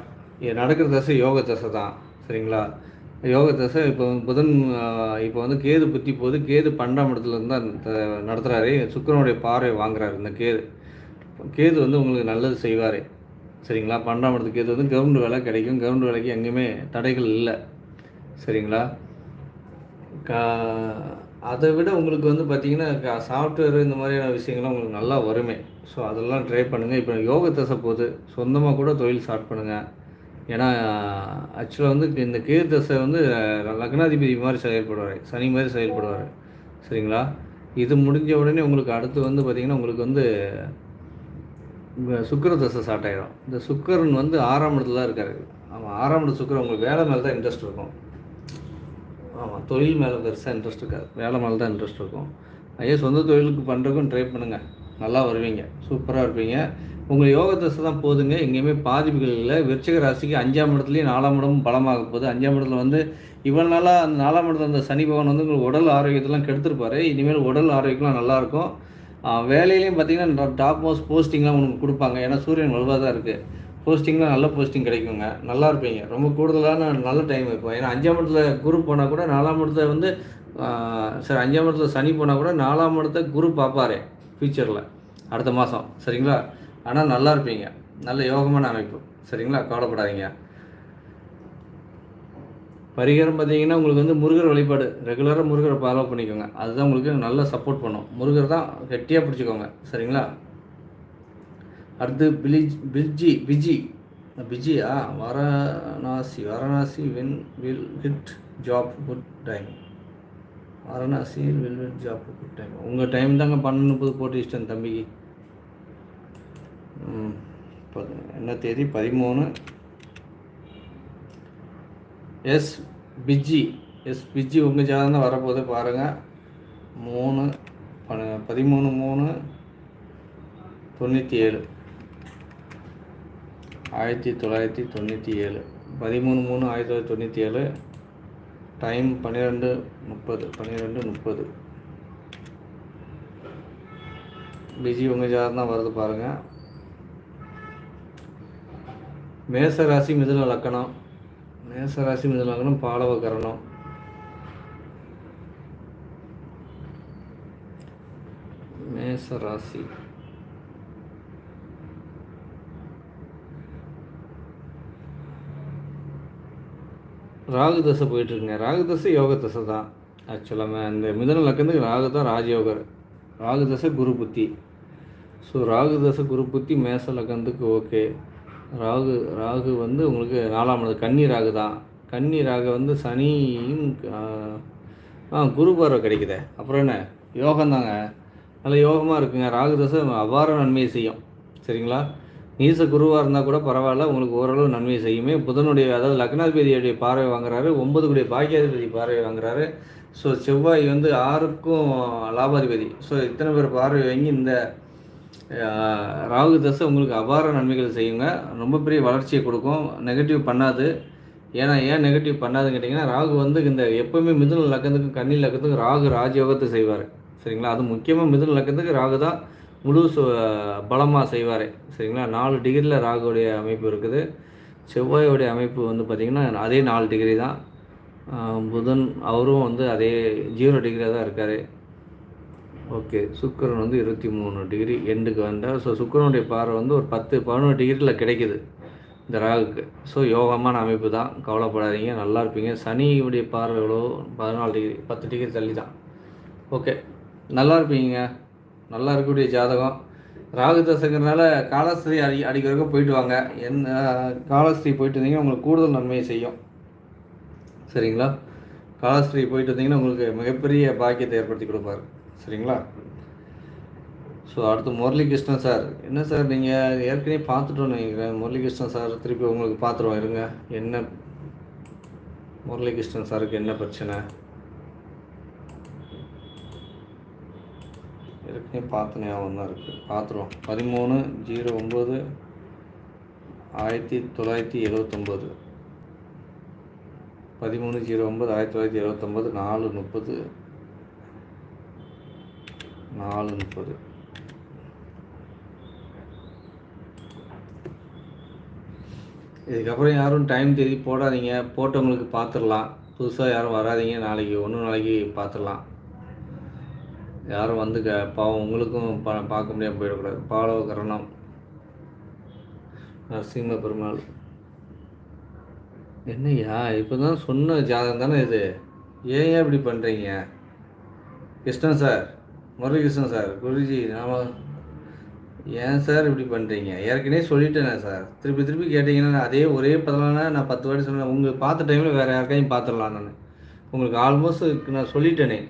நடக்கிற தசை யோக தசை தான், சரிங்களா? யோக தசை இப்போ புதன் இப்போ வந்து கேது புத்தி போது. கேது 12ஆம் இடத்துலேருந்து தான் நடத்துகிறாரு. சுக்கிரனுடைய பார்வை வாங்குறாரு. இந்த கேது வந்து உங்களுக்கு நல்லது செய்வார், சரிங்களா? 12ஆம் இடத்துக்கு கேது வந்து கவர்மெண்ட் வேலை கிடைக்கும். கவர்மெண்ட் வேலைக்கு எங்கேயுமே தடைகள் இல்லை, சரிங்களா? அதை விட உங்களுக்கு வந்து பார்த்திங்கன்னா சாஃப்ட்வேர் இந்த மாதிரியான விஷயங்கள்லாம் உங்களுக்கு நல்லா வருமே. ஸோ அதெல்லாம் ட்ரை பண்ணுங்கள். இப்போ யோக தசை போது சொந்தமாக கூட தொழில் ஸ்டார்ட் பண்ணுங்கள். ஏன்னா ஆக்சுவலாக வந்து இந்த கேது தசை வந்து லக்னாதிபதி மாதிரி செயல்படுவார், சனி மாதிரி செயல்படுவார், சரிங்களா? இது முடிஞ்ச உடனே உங்களுக்கு அடுத்து வந்து பார்த்திங்கன்னா உங்களுக்கு வந்து சுக்கிர தசை ஸ்டார்ட் ஆகிடும். இந்த சுக்கிரன் வந்து 6ஆம் இடத்துல தான் இருக்கார். ஆமாம் 6ஆம் இடத்து சுக்கிரன் உங்களுக்கு வேலை மேலே தான் இன்ட்ரெஸ்ட் இருக்கும். ஆமாம் தொழில் மேலே பெருசாக இன்ட்ரெஸ்ட் இருக்காது, வேலை மேலே தான் இன்ட்ரெஸ்ட் இருக்கும். ஐயா சொந்த தொழிலுக்கு பண்ணுறதுக்கும் ட்ரை பண்ணுங்கள், நல்லா வருவீங்க, சூப்பராக இருப்பீங்க. உங்கள் யோக தசை தான் போதுங்க, எங்கேயுமே பாதிப்புகள் இல்லை. விருச்சிக ராசிக்கு 5ஆம் இடத்துலையும் 4ஆம் இடமும் பலமாக போகுது. 5ஆம் இடத்துல வந்து இவ்வளோ நாளாக அந்த 4ஆம் இடத்துல அந்த சனி பகவான் வந்து உங்களுக்கு உடல் ஆரோக்கியத்தெல்லாம் கெடுத்துருப்பார். இனிமேல் உடல் ஆரோக்கியம்லாம் நல்லாயிருக்கும். வேலையிலையும் பார்த்தீங்கன்னா டாப் மோஸ்ட் போஸ்டிங்லாம் உங்களுக்கு கொடுப்பாங்க. ஏன்னா சூரியன் வலுவாக தான் இருக்குது. போஸ்டிங்லாம் நல்ல போஸ்டிங் கிடைக்குங்க. நல்லா இருப்பீங்க. ரொம்ப கூடுதலான நல்ல டைம் இப்போ. ஏன்னா 5ஆம் இடத்துல குரு போனால் கூட 4ஆம் இடத்துல வந்து சரி 5ஆம் இடத்துல சனி போனால் கூட 4ஆம் இடத்த குரு பார்ப்பார் ஃப்யூச்சரில் அடுத்த மாதம். சரிங்களா? ஆனால் நல்லா இருப்பீங்க. நல்ல யோகமான அமைப்பு. சரிங்களா? கவலைப்படாதீங்க. பரிகாரம் பார்த்தீங்கன்னா உங்களுக்கு வந்து முருகர் வழிபாடு ரெகுலராக முருகரை ஃபாலோ பண்ணிக்கோங்க. அதுதான் உங்களுக்கு நல்லா சப்போர்ட் பண்ணும். முருகர் தான் கெட்டியாக பிடிச்சிக்கோங்க. சரிங்களா? அடுத்து பிஜியா Varanasi will hit job good time. Varanasi will hit job good time. உங்கள் டைம் தாங்க 12:30 போட்டு இஷ்டம் தம்பிக்கு. என்ன தேதி? 13. எஸ் பிஜி உங்கள் ஜாதகம் தான் வரப்போகுது பாருங்கள். 13/3/97 1997 13/3/1997. டைம் 12:30. பிஜி உங்கள் ஜாதகம் தான் வருது பாருங்கள். மேசராசி மிதுன லக்கணம். மேசராசி மிதுன லக்கணம் பாலவ கரணம். மேசராசி ராகு தசை போயிட்டுருக்குங்க. ராகு தசை யோக தசை தான். ஆக்சுவலாக இந்த மிதுன லக்கணத்துக்கு ராகு தான் ராஜயோகர். ராகு தசை குரு புத்தி. ஸோ ராகு தசை குரு புத்தி மேச லக்கணத்துக்கு ஓகே. ராகு வந்து உங்களுக்கு 4ஆம் இடம் கன்னி ராகு தான். கன்னி ராகு வந்து சனியும் குரு பார்வை கிடைக்குது. அப்புறம் என்ன யோகம்தாங்க. நல்ல யோகமாக இருக்குங்க. ராகு தசை அவ்வாறு நன்மையை செய்யும். சரிங்களா? நீச குருவாக இருந்தால் கூட பரவாயில்ல, உங்களுக்கு ஓரளவு நன்மை செய்யுமே. புதனுடைய அதாவது லக்னாதிபதியுடைய பார்வை வாங்குறாரு. 9 கூடிய பாக்கியாதிபதி பார்வை வாங்குறாரு. ஸோ செவ்வாய் வந்து 6க்கும் லாபாதிபதி. ஸோ இத்தனை பேர் பார்வை வாங்கி இந்த ராகு தசை உங்களுக்கு அபார நன்மைகள் செய்யுங்க. ரொம்ப பெரிய வளர்ச்சியை கொடுக்கும். நெகட்டிவ் பண்ணாது. ஏன் நெகட்டிவ் பண்ணாதுன்னு கேட்டிங்கன்னா, ராகு வந்து இந்த எப்போவுமே மிதுன லக்கணத்துக்கும் கன்னி லக்கணத்துக்கும் ராகு ராஜயோகத்தை செய்வார். சரிங்களா? அது முக்கியமாக மிதுன லக்கணத்துக்கு ராகு தான் முழு பலமாக செய்வார். சரிங்களா? 4 டிகிரியில் ராகுடைய அமைப்பு இருக்குது. செவ்வாயோடைய அமைப்பு வந்து பார்த்திங்கன்னா அதே 4 டிகிரி தான். புதன் அவரும் வந்து அதே 0 டிகிரியில் தான் இருக்கார். ஓகே. சுக்கிரன் வந்து 23 டிகிரி எண்டுக்கு வந்தால். ஸோ சுக்கிரனுடைய பார்வை வந்து ஒரு 10-11 டிகிரியில் கிடைக்கிது இந்த ராகுக்கு. ஸோ யோகமான அமைப்பு தான். கவலைப்படாதீங்க. நல்லா இருப்பீங்க. சனியுடைய பார்வை எவ்வளோ? 14 டிகிரி 10 டிகிரி தள்ளி தான். ஓகே. நல்லா இருப்பீங்க. நல்லா இருக்கக்கூடிய ஜாதகம். ராகு தசைங்கிறனால காலஸ்திரி அடிக்கிறதுக்கு போயிட்டு வாங்க. காலஸ்திரி போயிட்டு இருந்தீங்கன்னா உங்களுக்கு கூடுதல் நன்மையை செய்யும். சரிங்களா? காலஸ்திரி போயிட்டு வந்தீங்கன்னா உங்களுக்கு மிகப்பெரிய பாக்கியத்தை ஏற்படுத்தி கொடுப்பாரு. சரிங்களா? ஸோ அடுத்து முரளிகிருஷ்ணன் சார். என்ன சார் நீங்கள் ஏற்கனவே பார்த்துட்டோன்னு நினைக்கிறேன். முரளிகிருஷ்ணன் சார் திருப்பி உங்களுக்கு பார்த்துருவோம். இருங்க. என்ன முரளிகிருஷ்ணன் சாருக்கு என்ன பிரச்சனை? ஏற்கனவே பார்த்த ஞாபகம் தான் இருக்குது. பார்த்துருவோம். 13/09/1979 13/09/1979 4:30. இதுக்கப்புறம் யாரும் டைம் தேதி போடாதீங்க. போட்டவங்களுக்கு பார்த்துடலாம். புதுசாக யாரும் வராதிங்க. நாளைக்கு பார்த்துடலாம். யாரும் வந்து பாவம் உங்களுக்கும் பார்க்க முடியாமல் போயிடக்கூடாது. பாலவ கரணம் நரசிம்ம பெருமாள். என்னையா இப்போ தான் சொன்ன ஜாதகம் தானே இது? ஏன் இப்படி பண்ணுறீங்க? கிருஷ்ணன் சார், முரளிகிருஷ்ணன் சார், குருஜி ஏன் சார் இப்படி பண்ணுறீங்க? ஏற்கனவே சொல்லிட்டேனே சார். திருப்பி கேட்டிங்கன்னா அதே ஒரே பதிலானா நான் 10 வாட்டி சொன்னேன். உங்களுக்கு பார்த்த டைமில் வேறு யாருக்கையும் பார்த்துடலாம். நான் உங்களுக்கு ஆல்மோஸ்ட் நான் சொல்லிட்டேனே.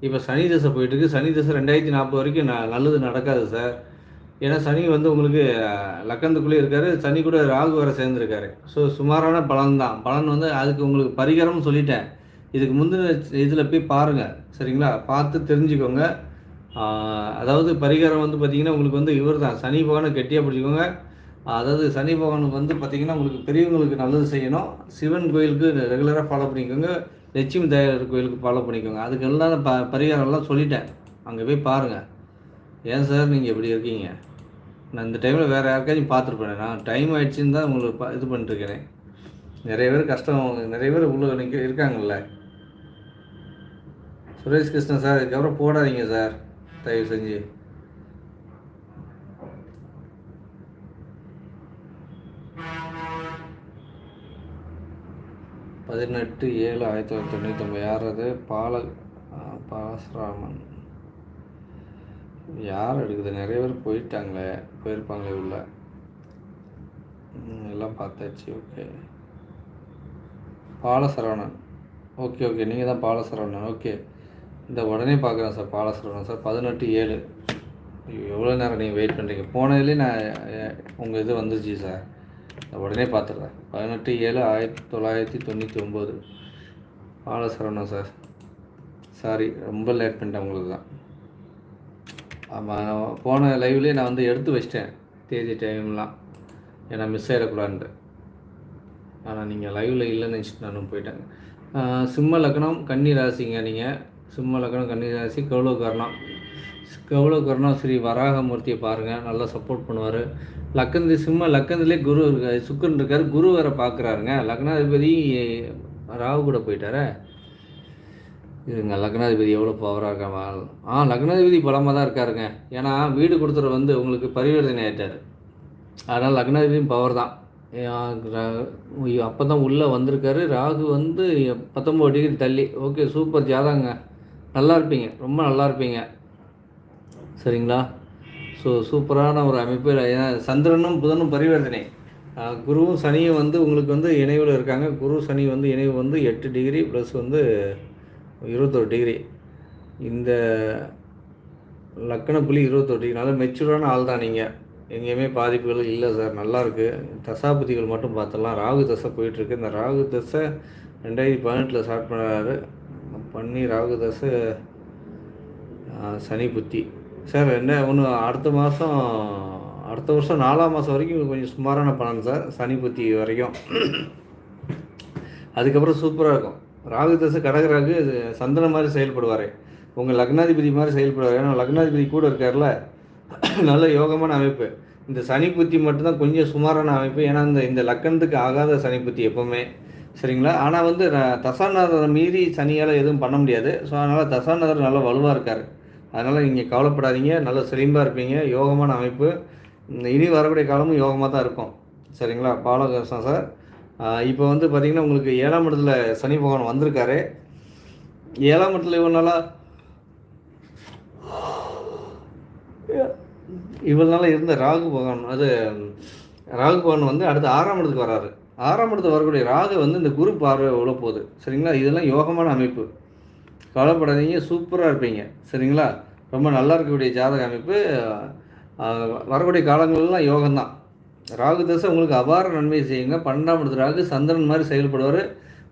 இப்போ சனி தசை போயிட்டுருக்கு. சனி தசை 2040 வரைக்கும் நல்லது நடக்காது சார். ஏன்னா சனி வந்து உங்களுக்கு லக்கணத்துக்குள்ளே இருக்கார். சனி கூட ராகு வர சேர்ந்துருக்காரு. ஸோ சுமாரான பலன் தான். பலன் வந்து அதுக்கு உங்களுக்கு பரிகாரம்னு சொல்லிட்டேன். இதுக்கு முந்தின இதில் போய் பாருங்கள். சரிங்களா? பார்த்து தெரிஞ்சுக்கோங்க. அதாவது பரிகாரம் வந்து பார்த்திங்கன்னா உங்களுக்கு வந்து இவர் தான் சனி பகவானை கெட்டியாக பிடிச்சிக்கோங்க. அதாவது சனி பகவானுக்கு வந்து பார்த்திங்கன்னா உங்களுக்கு பெரியவங்களுக்கு நல்லது செய்யணும். சிவன் கோயிலுக்கு ரெகுலராக ஃபாலோ பண்ணிக்கோங்க. லட்சுமி தாயார் கோயிலுக்கு ஃபாலோ பண்ணிக்கோங்க. அதுக்கெல்லாம் பரிகாரம்லாம் சொல்லிட்டேன். அங்கே போய் பாருங்கள். ஏன் சார் நீங்கள் எப்படி இருக்கீங்க? நான் இந்த டைமில் வேறு யாருக்காச்சும் பார்த்துருப்பேனே. நான் டைம் ஆகிடுச்சின்னு தான் உங்களுக்கு இது பண்ணிட்டுருக்கேனே. நிறைய பேர் கஷ்டம், நிறைய பேர் உள்ள இருக்காங்கல்ல. சுரேஷ் கிருஷ்ணன் சார், இதுக்கப்புறம் போடாதீங்க சார் தயவு செஞ்சு. பதினெட்டு 7/1999. யார் அது? பாலஸ்ராமன். யார் எடுக்குது? நிறைய பேர் போயிருப்பாங்களே உள்ள. எல்லாம் பார்த்தாச்சு. ஓகே, பாலசரவணன். ஓகே, நீங்கள் தான் பாலசரவணன். ஓகே, இந்த உடனே பார்க்குறேன் சார். பாலசரவணன் சார், 18/7. எவ்வளோ நேரம் நீங்கள் வெயிட் பண்ணுறீங்க? போனதுலேயே நான் உங்கள் இது வந்துருச்சு சார். உடனே பார்த்துட்றேன். 18/7/1999. பாலசரவணன் சார். சாரி, ரொம்ப லேட் பண்ணிட்டேன் உங்களுக்கு தான். ஆமாம், போன லைவ்லேயே நான் வந்து எடுத்து வச்சிட்டேன் தேதி டைம்லாம், ஏன்னா மிஸ் ஆகிடக்கூடாதுன்ட்டு. ஆனால் நீங்கள் லைவில் இல்லைன்னு நினச்சிட்டு நானும் போயிட்டேன். சிம்ம லக்னம் கன்னி ராசிங்க. நீங்கள் சிம்ம லக்னம் கன்னி ராசி, கௌளவகர்ணம் ஸ்ரீ வராகமூர்த்தியை பாருங்கள், நல்லா சப்போர்ட் பண்ணுவார். சிம்ம லக்கணத்துலேயே குரு இருக்கார், சுக்கரன் இருக்கார், குரு வேறு பார்க்குறாருங்க. லக்னாதிபதி ராகு கூட போயிட்டாரே. இதுங்க லக்னாதிபதி எவ்வளோ பவராக இருக்காங்க. லக்னாதிபதி பலமாக தான் இருக்காருங்க. ஏன்னா வீடு கொடுத்துட்டு வந்து உங்களுக்கு பரிவர்த்தனை ஆகிட்டார். அதனால் லக்னாதிபதியும் பவர் தான். அப்போ தான் உள்ளே வந்திருக்காரு. ராகு வந்து 19 டிகிரி தள்ளி. ஓகே, சூப்பர் ஜாதகங்க. நல்லா இருப்பீங்க, ரொம்ப நல்லா இருப்பீங்க. சரிங்களா? சூப்பரான ஒரு அமைப்பு. ஏன்னா சந்திரனும் புதனும் பரிவர்த்தனை, குருவும் சனியும் வந்து உங்களுக்கு வந்து இணைவில் இருக்காங்க. குரு சனி வந்து இணைவு வந்து 8 டிகிரி ப்ளஸ் வந்து 21 டிகிரி. இந்த லக்கண புள்ளி 21 டிகிரி. நல்லா மெச்சூரான ஆள் தான் நீங்கள். எங்கேயுமே பாதிப்புகள் இல்லை சார், நல்லாயிருக்கு. தசாபதிகள் மட்டும் பார்த்துடலாம். ராகு தசை போயிட்டுருக்கு. இந்த ராகு தசை 2018 ஸ்டார்ட் பண்ணுறாரு பண்ணி. ராகு தசை சனி புத்தி சார். என்ன ஒன்று, அடுத்த வருஷம் 4ஆம் மாதம் வரைக்கும் கொஞ்சம் சுமாரான பலன் சார், சனி புத்தி வரைக்கும். அதுக்கப்புறம் சூப்பராக இருக்கும். ராகு தசை கடகராகு சந்தனம் மாதிரி செயல்படுவார், உங்கள் லக்னாதிபதி மாதிரி செயல்படுவார். ஏன்னா லக்னாதிபதி கூட இருக்கார்ல, நல்ல யோகமான அமைப்பு. இந்த சனி புத்தி மட்டும்தான் கொஞ்சம் சுமாரான அமைப்பு. ஏன்னா இந்த லக்கணத்துக்கு ஆகாத சனி புத்தி எப்போவுமே. சரிங்களா? ஆனால் வந்து தசாநாதரை மீறி சனியால் எதுவும் பண்ண முடியாது. ஸோ அதனால் தசாநாதர் நல்லா வலுவாக இருக்கார். அதனால் நீங்கள் கவலைப்படாதீங்க, நல்ல செழிம்பாக இருப்பீங்க. யோகமான அமைப்பு. இனி வரக்கூடிய காலமும் யோகமாக தான் இருக்கும். சரிங்களா? பாலகிருஷ்ணன் சார், இப்போ வந்து பார்த்திங்கன்னா உங்களுக்கு 7ஆம் இடத்துல சனி பகவான் வந்திருக்காரு. 7ஆம் இடத்துல இவ்வளோ நாளாக இருந்த ராகு பகவான் வந்து அடுத்து 6ஆம் இடத்துக்கு வராரு. 6ஆம் இடத்துக்கு வரக்கூடிய ராகு வந்து இந்த குரு பார்வை உள்ள போகுது. சரிங்களா? இதெல்லாம் யோகமான அமைப்பு, கவலைப்படாதீங்க, சூப்பராக இருப்பீங்க. சரிங்களா? ரொம்ப நல்லா இருக்கக்கூடிய ஜாதக அமைப்பு. வரக்கூடிய காலங்கள்லாம் யோகம்தான். ராகு தசை உங்களுக்கு அபார நன்மை செய்யுங்க. 12ஆம் இடத்து ராகு சந்திரன் மாதிரி செயல்படுவார்.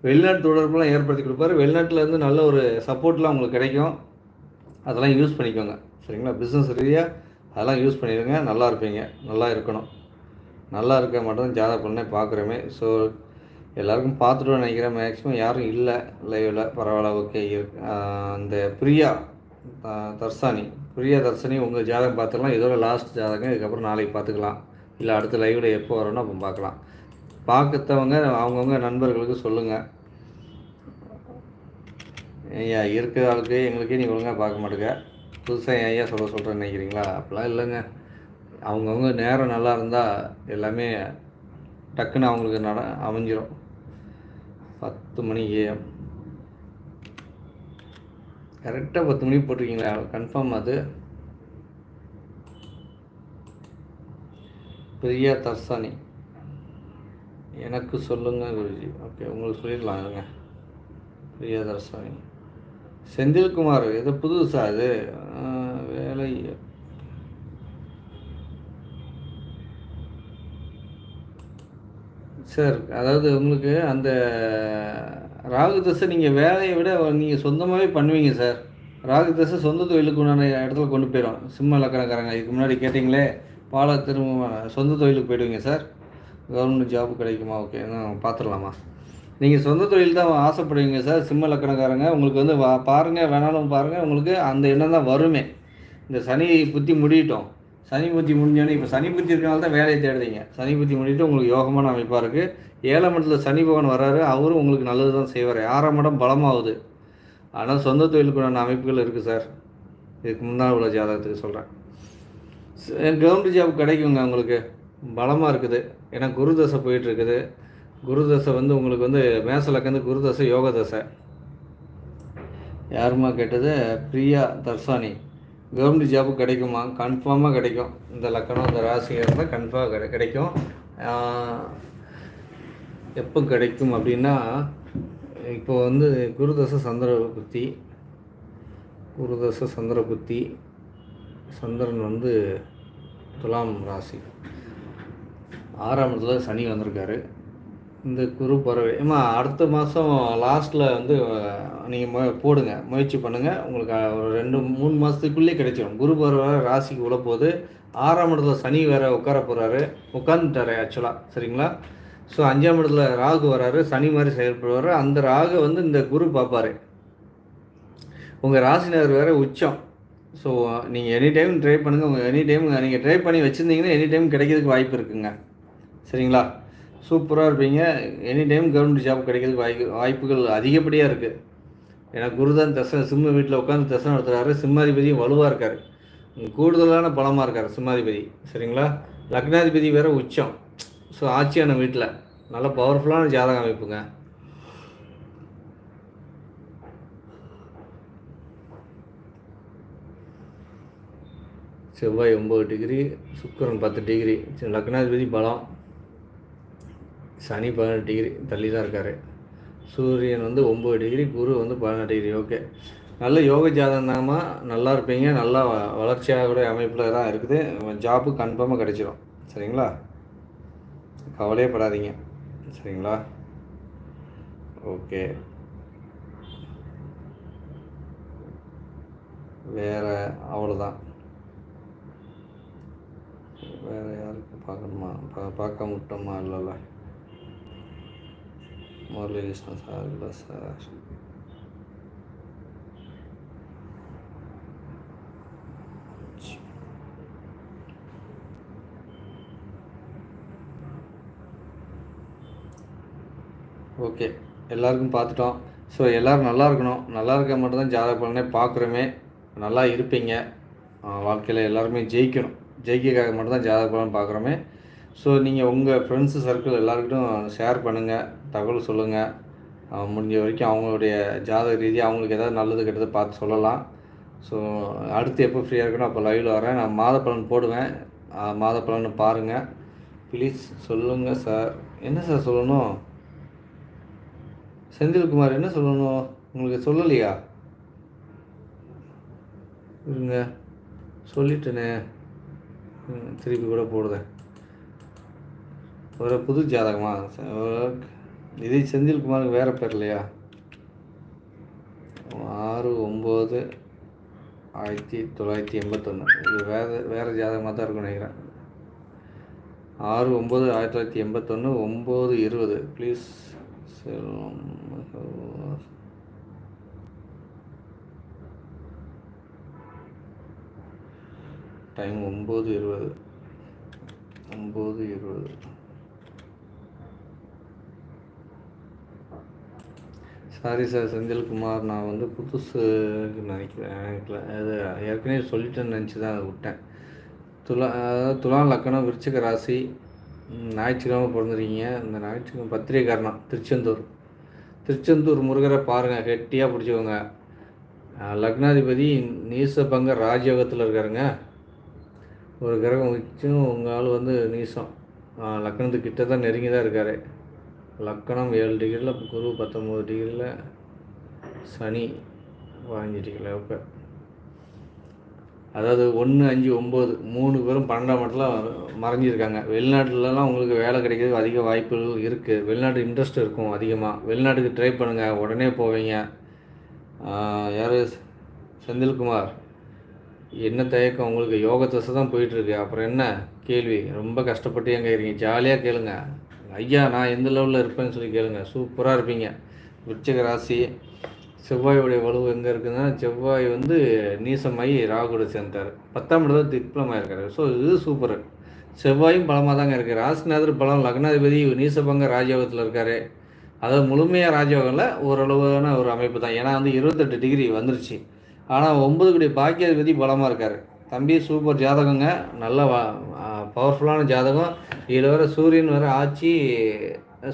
வெளிநாட்டு தொடர்புலாம் ஏற்படுத்தி கொடுப்பாரு. வெளிநாட்டிலேருந்து நல்ல ஒரு சப்போர்ட்லாம் உங்களுக்கு கிடைக்கும். அதெல்லாம் யூஸ் பண்ணிக்கோங்க. சரிங்களா? பிஸ்னஸ் ரீதியாக அதெல்லாம் யூஸ் பண்ணிடுங்க. நல்லா இருப்பீங்க, நல்லா இருக்கணும். நல்லா இருக்க மட்டும் ஜாதக பண்ணே பார்க்குறோமே. ஸோ எல்லாருக்கும் பார்த்துட்டு நினைக்கிறேன். மேக்ஸிமம் யாரும் இல்லை லைவில். பரவாயில்ல, ஓகே. அந்த பிரியா தர்சானி உங்கள் ஜாதகம் பார்த்துக்கலாம். இதோட லாஸ்ட் ஜாதகம். இதுக்கப்புறம் நாளைக்கு பார்த்துக்கலாம், இல்லை அடுத்த லைவில் எப்போ வரணும் அப்போ பார்க்கலாம். பார்க்கத்தவங்க அவங்கவுங்க நண்பர்களுக்கு சொல்லுங்கள். ஐயா இருக்கிற ஆளுக்கு எங்களுக்கே நீங்கள் ஒழுங்காக பார்க்க மாட்டேங்க, புதுசாக ஐயா சொல்கிறேன்னு நினைக்கிறீங்களா? அப்படிலாம் இல்லைங்க. அவங்கவுங்க நேரம் நல்லா இருந்தால் எல்லாமே டக்குன்னு அவங்களுக்கு அமைஞ்சிடும். 10 மணி AM கரெக்டாக 10 மணிக்கு போட்டிருக்கீங்களா? கன்ஃபார்ம் அது. பிரியா தர்சானி, எனக்கு சொல்லுங்கள் குருஜி. ஓகே, உங்களுக்கு சொல்லிடலாம் இருங்க. பிரியா தர்சானி. செந்தில்குமார், இது புதுசா அது வேலை? சார் அதாவது உங்களுக்கு அந்த ராகு தசை நீங்கள் வேலையை விட நீங்கள் சொந்தமாகவே பண்ணுவீங்க சார். ராகு தசை சொந்த தொழிலுக்கு உண்டான இடத்துல கொண்டு போயிடும். சிம்ம லக்கணக்காரங்க இதுக்கு முன்னாடி கேட்டிங்களே, திரும்ப சொந்த தொழிலுக்கு போயிடுவீங்க சார். கவர்மெண்ட் ஜாப் கிடைக்குமா? ஓகே, பார்த்துடலாமா? நீங்கள் சொந்த தொழில் தான் ஆசைப்படுவீங்க சார். சிம்ம லக்கணக்காரங்க உங்களுக்கு வந்து பாருங்கள், வேணாலும் பாருங்கள், உங்களுக்கு அந்த எண்ணம் தான் வருமே. இந்த சனி புத்தி முடியட்டும். சனி புத்தி முடிஞ்சோடனே இப்போ சனி புத்தி இருக்கனால தான் வேலையை தேடுறீங்க. சனி புத்தி முடிட்டு உங்களுக்கு யோகமான அமைப்பாக இருக்குது. 7ஆம் இடத்துல சனி பகவான் வர்றாரு. அவரும் உங்களுக்கு நல்லது தான் செய்வார். 6ஆம் இடம் பலமாகுது. ஆனால் சொந்த தொழிலுக்குண்டான அமைப்புகள் இருக்குது சார். இதுக்கு முன்னால் உள்ள ஜாதகத்துக்கு சொல்கிறேன். கவர்மெண்ட் ஜாப் கிடைக்குங்க உங்களுக்கு, பலமாக இருக்குது. ஏன்னா குரு தசை போயிட்டுருக்குது. குரு தசை வந்து உங்களுக்கு வந்து மேசலக்கந்து குரு தசை யோக தசை. யாருமா கேட்டது? பிரியா தர்சானி. கவர்மெண்ட் ஜாப்பு கிடைக்குமா? கன்ஃபார்மாக கிடைக்கும். இந்த லக்கணம் இந்த ராசியாக இருந்தால் கன்ஃபார்மாக கிடைக்கும். எப்போ கிடைக்கும் அப்படின்னா, இப்போ வந்து குருதசை சந்திர புத்தி, குருதசை சந்திர புத்தி. சந்திரன் வந்து துலாம் ராசி, 6ஆம் இடத்துல சனி வந்திருக்காரு. இந்த குரு பறவை அடுத்த மாதம் லாஸ்ட்டில் வந்து நீங்கள் போடுங்க, முயற்சி பண்ணுங்கள். உங்களுக்கு ஒரு 2-3 மாதத்துக்குள்ளே கிடைச்சிடும். குரு பறவை ராசிக்கு உள்ள போது 6ஆம் இடத்துல சனி வேறு உட்கார போகிறாரு, உட்காந்துட்டாரு ஆக்சுவலாக, சரிங்களா? ஸோ 5ஆம் இடத்துல ராகு வராரு, சனி மாதிரி செயல்படுவார். அந்த ராகு வந்து இந்த குரு பார்ப்பார். உங்கள் ராசினர் வேறு உச்சம். ஸோ நீங்கள் எனி டைம் ட்ரை பண்ணுங்கள். உங்கள் எனி டைம் நீங்கள் ட்ரை பண்ணி வச்சுருந்தீங்கன்னா எனி டைம் கிடைக்கிறதுக்கு வாய்ப்பு இருக்குங்க, சரிங்களா? சூப்பராக இருப்பீங்க. எனி டைம் கவர்மெண்ட் ஜாப் கிடைக்கிறதுக்கு வாய்ப்புகள் அதிகப்படியாக இருக்குது. ஏன்னா குருதான் தசை சிம்ம வீட்டில் உட்காந்து தசை நடத்துகிறாரு. சிம்மாதிபதியும் வலுவாக இருக்கார், கூடுதலான பலமாக இருக்கார் சிம்மாதிபதி, சரிங்களா? லக்னாதிபதி வேறு உச்சம். ஸோ ஆட்சியான வீட்டில் நல்ல பவர்ஃபுல்லான ஜாதகம் அமைப்புங்க. செவ்வாய் 9 டிகிரி, சுக்கிரன் 10 டிகிரி, லக்னாதிபதி பலம். சனி 18 டிகிரி தள்ளி தான் இருக்கார். சூரியன் வந்து 9 டிகிரி, குரு வந்து 18 டிகிரி. ஓகே, நல்ல யோக ஜாதகம் தாமா, நல்லா இருப்பீங்க. நல்லா வளர்ச்சியாகக்கூடிய அமைப்பில் தான் இருக்குது. ஜாப்பு கன்ஃபார்மாக கிடைச்சிடும், சரிங்களா? கவலையே படாதீங்க, சரிங்களா? ஓகே, வேறு அவ்வளோதான். வேறு யாருக்கு பார்க்கணுமா? பார்க்க முட்டோமா? இல்லைல்ல, முரளிகிருஷ்ணன் சார் இல்லை சார். ஓகே, எல்லாருக்கும் பார்த்துட்டோம். ஸோ எல்லோரும் நல்லா இருக்கணும். நல்லா இருக்க மட்டும்தான் ஜாதக பலனே பார்க்குறோமே. நல்லா இருப்பீங்க. வாழ்க்கையில் எல்லாருமே ஜெயிக்கணும். ஜெயிக்கிறதுக்காக மட்டும்தான் ஜாதக பலன் பார்க்குறோமே. ஸோ நீங்கள் உங்கள் ஃப்ரெண்ட்ஸு சர்க்கிள் எல்லாருக்கிட்டும் ஷேர் பண்ணுங்கள், தகவல் சொல்லுங்கள். முடிஞ்ச வரைக்கும் அவங்களுடைய ஜாதக ரீதியாக அவங்களுக்கு எதாவது நல்லது கெட்டது பார்த்து சொல்லலாம். ஸோ அடுத்து எப்போ ஃப்ரீயாக இருக்கணும் அப்போ லைவில் வரேன். நான் மாத பலன் போடுவேன். மாத பலன் பாருங்கள் ப்ளீஸ். சொல்லுங்கள் சார். என்ன சார் சொல்லணும்? செந்தில்குமார் என்ன சொல்லணும்? உங்களுக்கு சொல்லலையா? இருங்க, சொல்லிட்டேனே, திருப்பி கூட போடுதேன். ஒரு புது ஜாதகமா? இது செந்தில்குமாருக்கு வேறு பேர் இல்லையா? 6/9/1981. இது வேறு ஜாதகமாக தான் இருக்குன்னு நினைக்கிறேன். 6/9/1981, 9/20. Please time 9:20. Sorry sir Senthilkumar, நான் வந்து புதுசு நினைக்கிறேன். அது ஏற்கனவே சொல்லிட்டேன்னு நினச்சி தான் அதை விட்டேன். துலாம் லக்கணம், விருச்சிக ராசி, ஞாயிற்றுக்கிழமை பிறந்துருக்கீங்க. இந்த ஞாயிற்றுக்கிழமை பத்திரிகைக்காரனம் திருச்செந்தூர் முருகரை பாருங்கள், கெட்டியாக பிடிச்சிக்கோங்க. லக்னாதிபதி நீசபங்க ராஜயோகத்தில் இருக்காருங்க. ஒரு கிரகம் உச்சம், உங்கள் ஆள் வந்து நீசம். லக்கணத்துக்கிட்ட தான் நெருங்கி தான் இருக்கார். லக்கணம் 7 டிகிரியில், குரு 19 டிகிரியில், சனி 15 டிகிரியில். ஓகே, அதாவது 1, 5, 9 3 பேரும் 12ஆம் இடத்துல மறைஞ்சிருக்காங்க. வெளிநாட்டிலலாம் உங்களுக்கு வேலை கிடைக்கிறதுக்கு அதிக வாய்ப்புகள் இருக்குது. வெளிநாட்டு இன்ட்ரெஸ்ட் இருக்கும் அதிகமாக. வெளிநாட்டுக்கு ட்ரை பண்ணுங்கள், உடனே போவீங்க. யார்? செந்தில்குமார், என்ன தயக்கம் உங்களுக்கு? யோக தசை தான் போயிட்டுருக்கு. அப்புறம் என்ன கேள்வி? ரொம்ப கஷ்டப்பட்டு ஏன் கேட்குறீங்க? ஜாலியாக கேளுங்க. ஐயா நான் எந்த லெவலில் இருப்பேன்னு சொல்லி கேளுங்க. சூப்பராக இருப்பீங்க. விருச்சிக ராசி, செவ்வாயுடைய வலுவு எங்கே இருக்குதுன்னா, செவ்வாய் வந்து நீசமாகி ராகுவோட சேர்ந்தார். 10ஆம் இடத்துல திக்பலமாக இருக்கார். ஸோ இது சூப்பரு. செவ்வாயும் பலமாக தாங்க இருக்குது. ராசிநாதர் பலம், லக்னாதிபதி நீசபங்க ராஜயோகத்தில் இருக்கார். அதாவது முழுமையாக ராஜயோகம் இல்லை, ஓரளவான ஒரு அமைப்பு தான். ஏன்னா வந்து 28 டிகிரி வந்துருச்சு. ஆனால் 9 கூடிய பாக்கியாதிபதி பலமாக இருக்கார். தம்பி சூப்பர் ஜாதகங்க, நல்ல பவர்ஃபுல்லான ஜாதகம். இதில் வேறு சூரியன் வேறு ஆட்சி,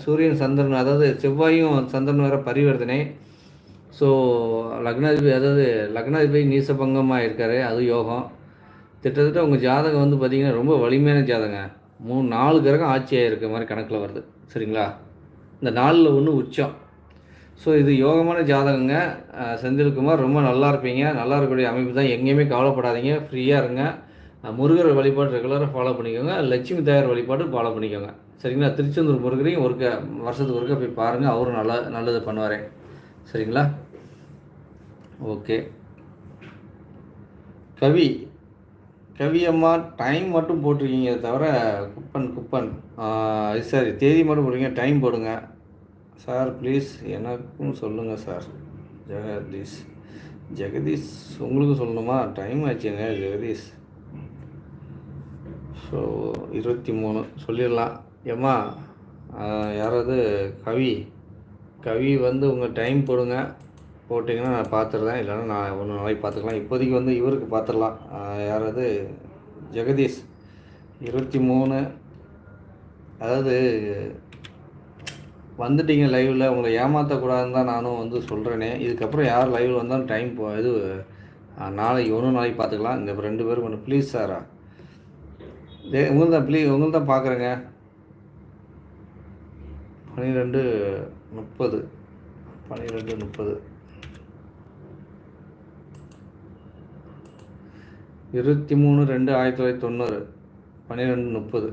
சூரியன் சந்திரன், அதாவது செவ்வாயும் சந்திரன் வேறு பரிவர்த்தனை. ஸோ லக்னாதிபதி நீசபங்கமாக இருக்கார், அது யோகம். கிட்டத்தட்ட உங்கள் ஜாதகம் வந்து பார்த்திங்கன்னா ரொம்ப வலிமையான ஜாதகங்க. 4 கிரகம் ஆட்சியாக இருக்க மாதிரி கணக்கில் வருது. சரிங்களா? இந்த 4ல் ஒன்று உச்சம். ஸோ இது யோகமான ஜாதகங்க. செந்தில்குமார் ரொம்ப நல்லா இருப்பீங்க. நல்லா இருக்கக்கூடிய அமைப்பு தான். எங்கேயுமே கவலைப்படாதீங்க, ஃப்ரீயாக இருங்க. முருகர் வழிபாடு ரெகுலராக ஃபாலோ பண்ணிக்கோங்க. லட்சுமி தாயார் வழிபாடு ஃபாலோ பண்ணிக்கோங்க. சரிங்களா? திருச்செந்தூர் முருகரையும் வருஷத்துக்கு ஒருக்க போய் பாருங்கள், அவரும் நல்லது பண்ணுவார். சரிங்களா? ஓகே. கவி அம்மா டைம் மட்டும் போட்டிருக்கீங்க தவிர குப்பன் சரி, தேதி மட்டும் போடுங்க, டைம் போடுங்க சார் ப்ளீஸ். எனக்கும் சொல்லுங்கள் சார். ஜெகதீஷ் உங்களுக்கு சொல்லணுமா? டைம் ஆச்சுங்க ஜெகதீஷ். ஸோ 23 சொல்லிடலாம். ஏம்மா யாராவது கவி வந்து உங்கள் டைம் போடுங்க. போட்டிங்கன்னா நான் பார்த்துடுறேன், இல்லைன்னா நான் ஒன்று நாளைக்கு பார்த்துக்கலாம். இப்போதைக்கு வந்து இவருக்கு பார்த்துடலாம். யாராவது ஜெகதீஷ் 23. அதாவது வந்துட்டீங்க லைவில், உங்களை ஏமாற்றக்கூடாதுன்னு தான் நானும் வந்து சொல்கிறேனே. இதுக்கப்புறம் யார் லைவில் வந்தாலும் டைம் நாளைக்கு பார்த்துக்கலாம். இந்த 2 பேரும் ஒன்று ப்ளீஸ் சாரா. உங்களுக்கு தான் பார்க்குறேங்க. 12:30 23/2/1990 12:30.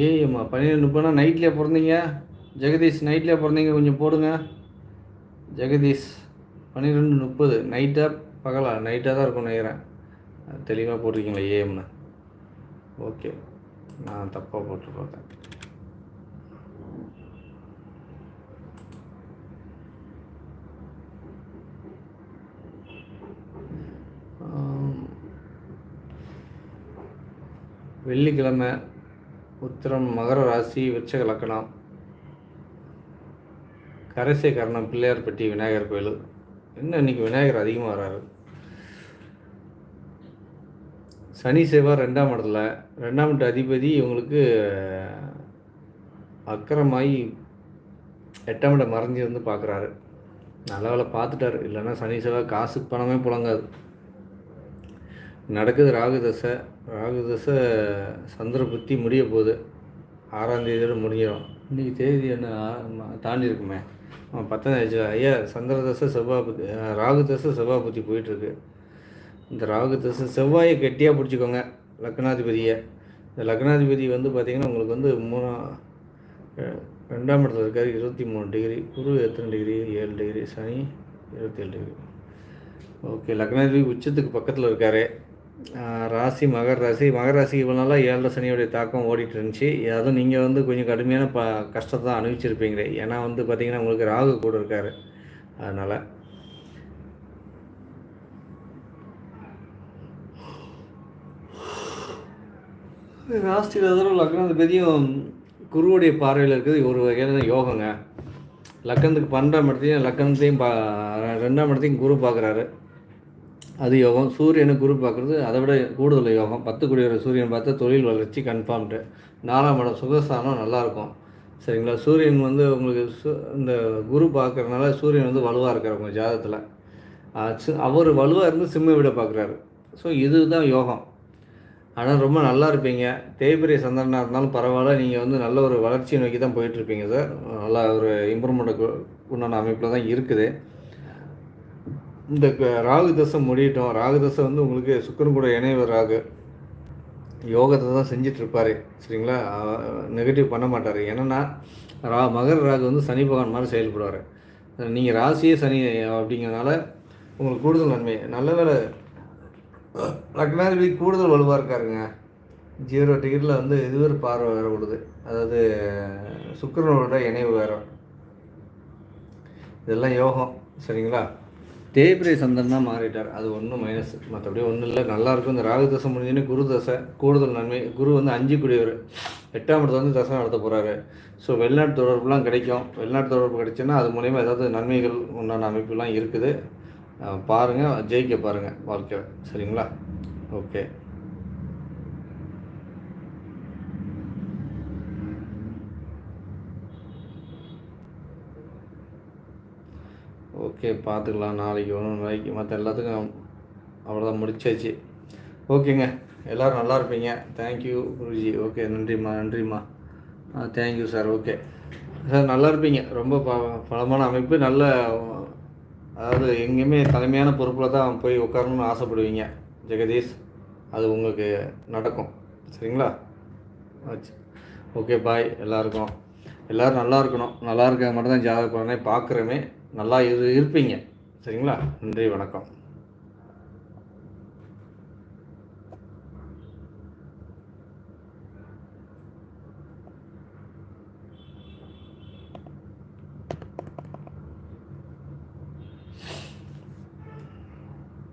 ஏம்மா 12:30னா நைட்லேயே பிறந்தீங்க ஜெகதீஷ்? நைட்லேயே பிறந்தீங்க, கொஞ்சம் போடுங்க ஜெகதீஷ். 12:30 நைட்டாக பகலா? நைட்டாக தான் இருக்கும் நினைக்கிறேன். தெளிவாக போட்டிருக்கீங்களா ஏஎம்னு? ஓகே, நான் தப்பாக போட்டு பார்த்தேன். வெள்ளிக்கிழமை, உத்திரம் மகர ராசி, விருச்சக லக்கணம், கரைசை கரணம், பிள்ளையார்பட்டி விநாயகர் கோயில். என்ன இன்றைக்கி விநாயகர் அதிகமாக வராரு. சனி செவ்வாய் 2ஆம் இடத்துல, 2ஆம் வீட்டு அதிபதி உங்களுக்கு அக்கரமாகி 8ஆம் இடம் மறைஞ்சிருந்து பார்க்குறாரு. நல்ல வேலை பார்த்துட்டாரு, இல்லைன்னா சனி செவ்வாய் காசு பணமே புழங்காது. நடக்குது ராகு தசை சந்திர புத்தி முடிய போகுது. 6ஆம் தேதியோடு முடிஞ்சிடும். இன்றைக்கி தேதி என்ன தாண்டி இருக்குமே, 10ஆம் தேதி. ஐயா சந்திர தசை செவ்வாய் புத்தி, ராகு தசை செவ்வாய் புத்தி போயிட்டுருக்கு. இந்த ராகு தசை செவ்வாயை கெட்டியாக பிடிச்சிக்கோங்க, லக்னாதிபதியை. இந்த லக்னாதிபதி வந்து பார்த்திங்கன்னா உங்களுக்கு வந்து 2ஆம் இடத்துல இருக்கார், 23 டிகிரி. குரு எத்தனை டிகிரி? 7 டிகிரி. சனி 27 டிகிரி. ஓகே, லக்னாதிபதி உச்சத்துக்கு பக்கத்தில் இருக்கார். ராசி மகர ராசி இவ்வளோ நாளாக 7 சனியோடைய தாக்கம் ஓடிட்டு இருந்துச்சு. அதுவும் நீங்கள் வந்து கொஞ்சம் கடுமையான கஷ்டத்தை தான் அனுபவிச்சிருப்பீங்களே. ஏன்னா வந்து பார்த்திங்கன்னா உங்களுக்கு ராகு கூட இருக்கார். அதனால் ராசியில் லக்னாதிபதியும் குருவுடைய பார்வையில் இருக்குது. ஒரு வகையான யோகங்க. லக்கணத்துக்கு 12ஆம் இடத்தையும் லக்கணத்தையும் 2ஆம் இடத்தையும் குரு பார்க்குறாரு, அது யோகம். சூரியனை குரு பார்க்குறது அதை விட கூடுதல் யோகம். 10 கூடிய சூரியன் பார்த்தா தொழில் வளர்ச்சி கன்ஃபார்ம்டு. 4ஆம் இடம் சுகஸ்தானம் நல்லாயிருக்கும். சரிங்களா? சூரியன் வந்து உங்களுக்கு இந்த குரு பார்க்குறதுனால சூரியன் வந்து வலுவாக இருக்கார் உங்கள் ஜாதகத்தில். அவர் வலுவாக இருந்து சிம்ம விட பார்க்குறாரு. ஸோ இதுதான் யோகம். ஆனால் ரொம்ப நல்லா இருப்பீங்க. தேய்பிரிய சந்திரனாக இருந்தாலும் பரவாயில்ல, நீங்கள் வந்து நல்ல ஒரு வளர்ச்சியை நோக்கி தான் போயிட்டுருப்பீங்க சார். நல்லா ஒரு இம்ப்ரூவ்மெண்ட்டுக்கு உண்டான அமைப்பில் தான் இருக்குது. இந்த ராகு தசை முடியட்டும். ராகு தசை வந்து உங்களுக்கு சுக்கரன் கூட இணைவர் ராகு யோகத்தை தான் செஞ்சிட்ருப்பார். சரிங்களா? நெகட்டிவ் பண்ண மாட்டார். ஏன்னா மகர ராகு வந்து சனி பகவான் மாதிரி செயல்படுவார். நீங்கள் ராசியே சனி அப்படிங்கிறதுனால உங்களுக்கு கூடுதல் நன்மை. நல்ல வேலை லக்னாதிபதி கூடுதல் வலுவாக இருக்காருங்க. 0 டிகிரியில் வந்து இது ஒரு பார்வை வேறு விடுது, அதாவது சுக்கிரனோட இணைவு வேறு. இதெல்லாம் யோகம், சரிங்களா? தேய்பிரை சந்திரன் தான் மாறிட்டார், அது ஒன்றும் மைனஸ், மற்றபடி ஒன்றும் இல்லை, நல்லாயிருக்கும். இந்த ராகு தசை முடிஞ்சுன்னு குரு தசை கூடுதல் நன்மை. குரு வந்து 5 கூடியவர், 8ஆம் இடத்துல வந்து தசை நடத்த போகிறாரு. ஸோ வெளிநாட்டு தொடர்புலாம் கிடைக்கும். வெளிநாட்டு தொடர்பு கிடைச்சுன்னா அது மூலிமா ஏதாவது நன்மைகள் உண்டான அமைப்புலாம் இருக்குது. பாருங்கள், ஜெயிக்க பாருங்கள் வாழ்க்கையில், சரிங்களா? ஓகே. ஓகே, பார்த்துக்கலாம் நாளைக்கு. ஒன்றும் நாளைக்கு மற்ற எல்லாத்துக்கும் அவ்வளோதான், முடிச்சாச்சு. ஓகேங்க, எல்லோரும் நல்லா இருப்பீங்க. தேங்க்யூ குருஜி. ஓகே, நன்றிம்மா. Thank you sir. ஓகே சார், நல்லா இருப்பீங்க. ரொம்ப பலமான அமைப்பு, நல்ல, அதாவது எங்கேயுமே தலைமையான பொறுப்பில் தான் போய் உட்காரணும்னு ஆசைப்படுவீங்க ஜெகதீஷ். அது உங்களுக்கு நடக்கும், சரிங்களா? ஆச்சு. ஓகே, பாய். எல்லோரும் நல்லா இருக்கணும். நல்லா இருக்க மட்டும் தான் ஜாதகம் பார்க்குறோமே, நல்லா இருப்பீங்க, சரிங்களா? நன்றி, வணக்கம்.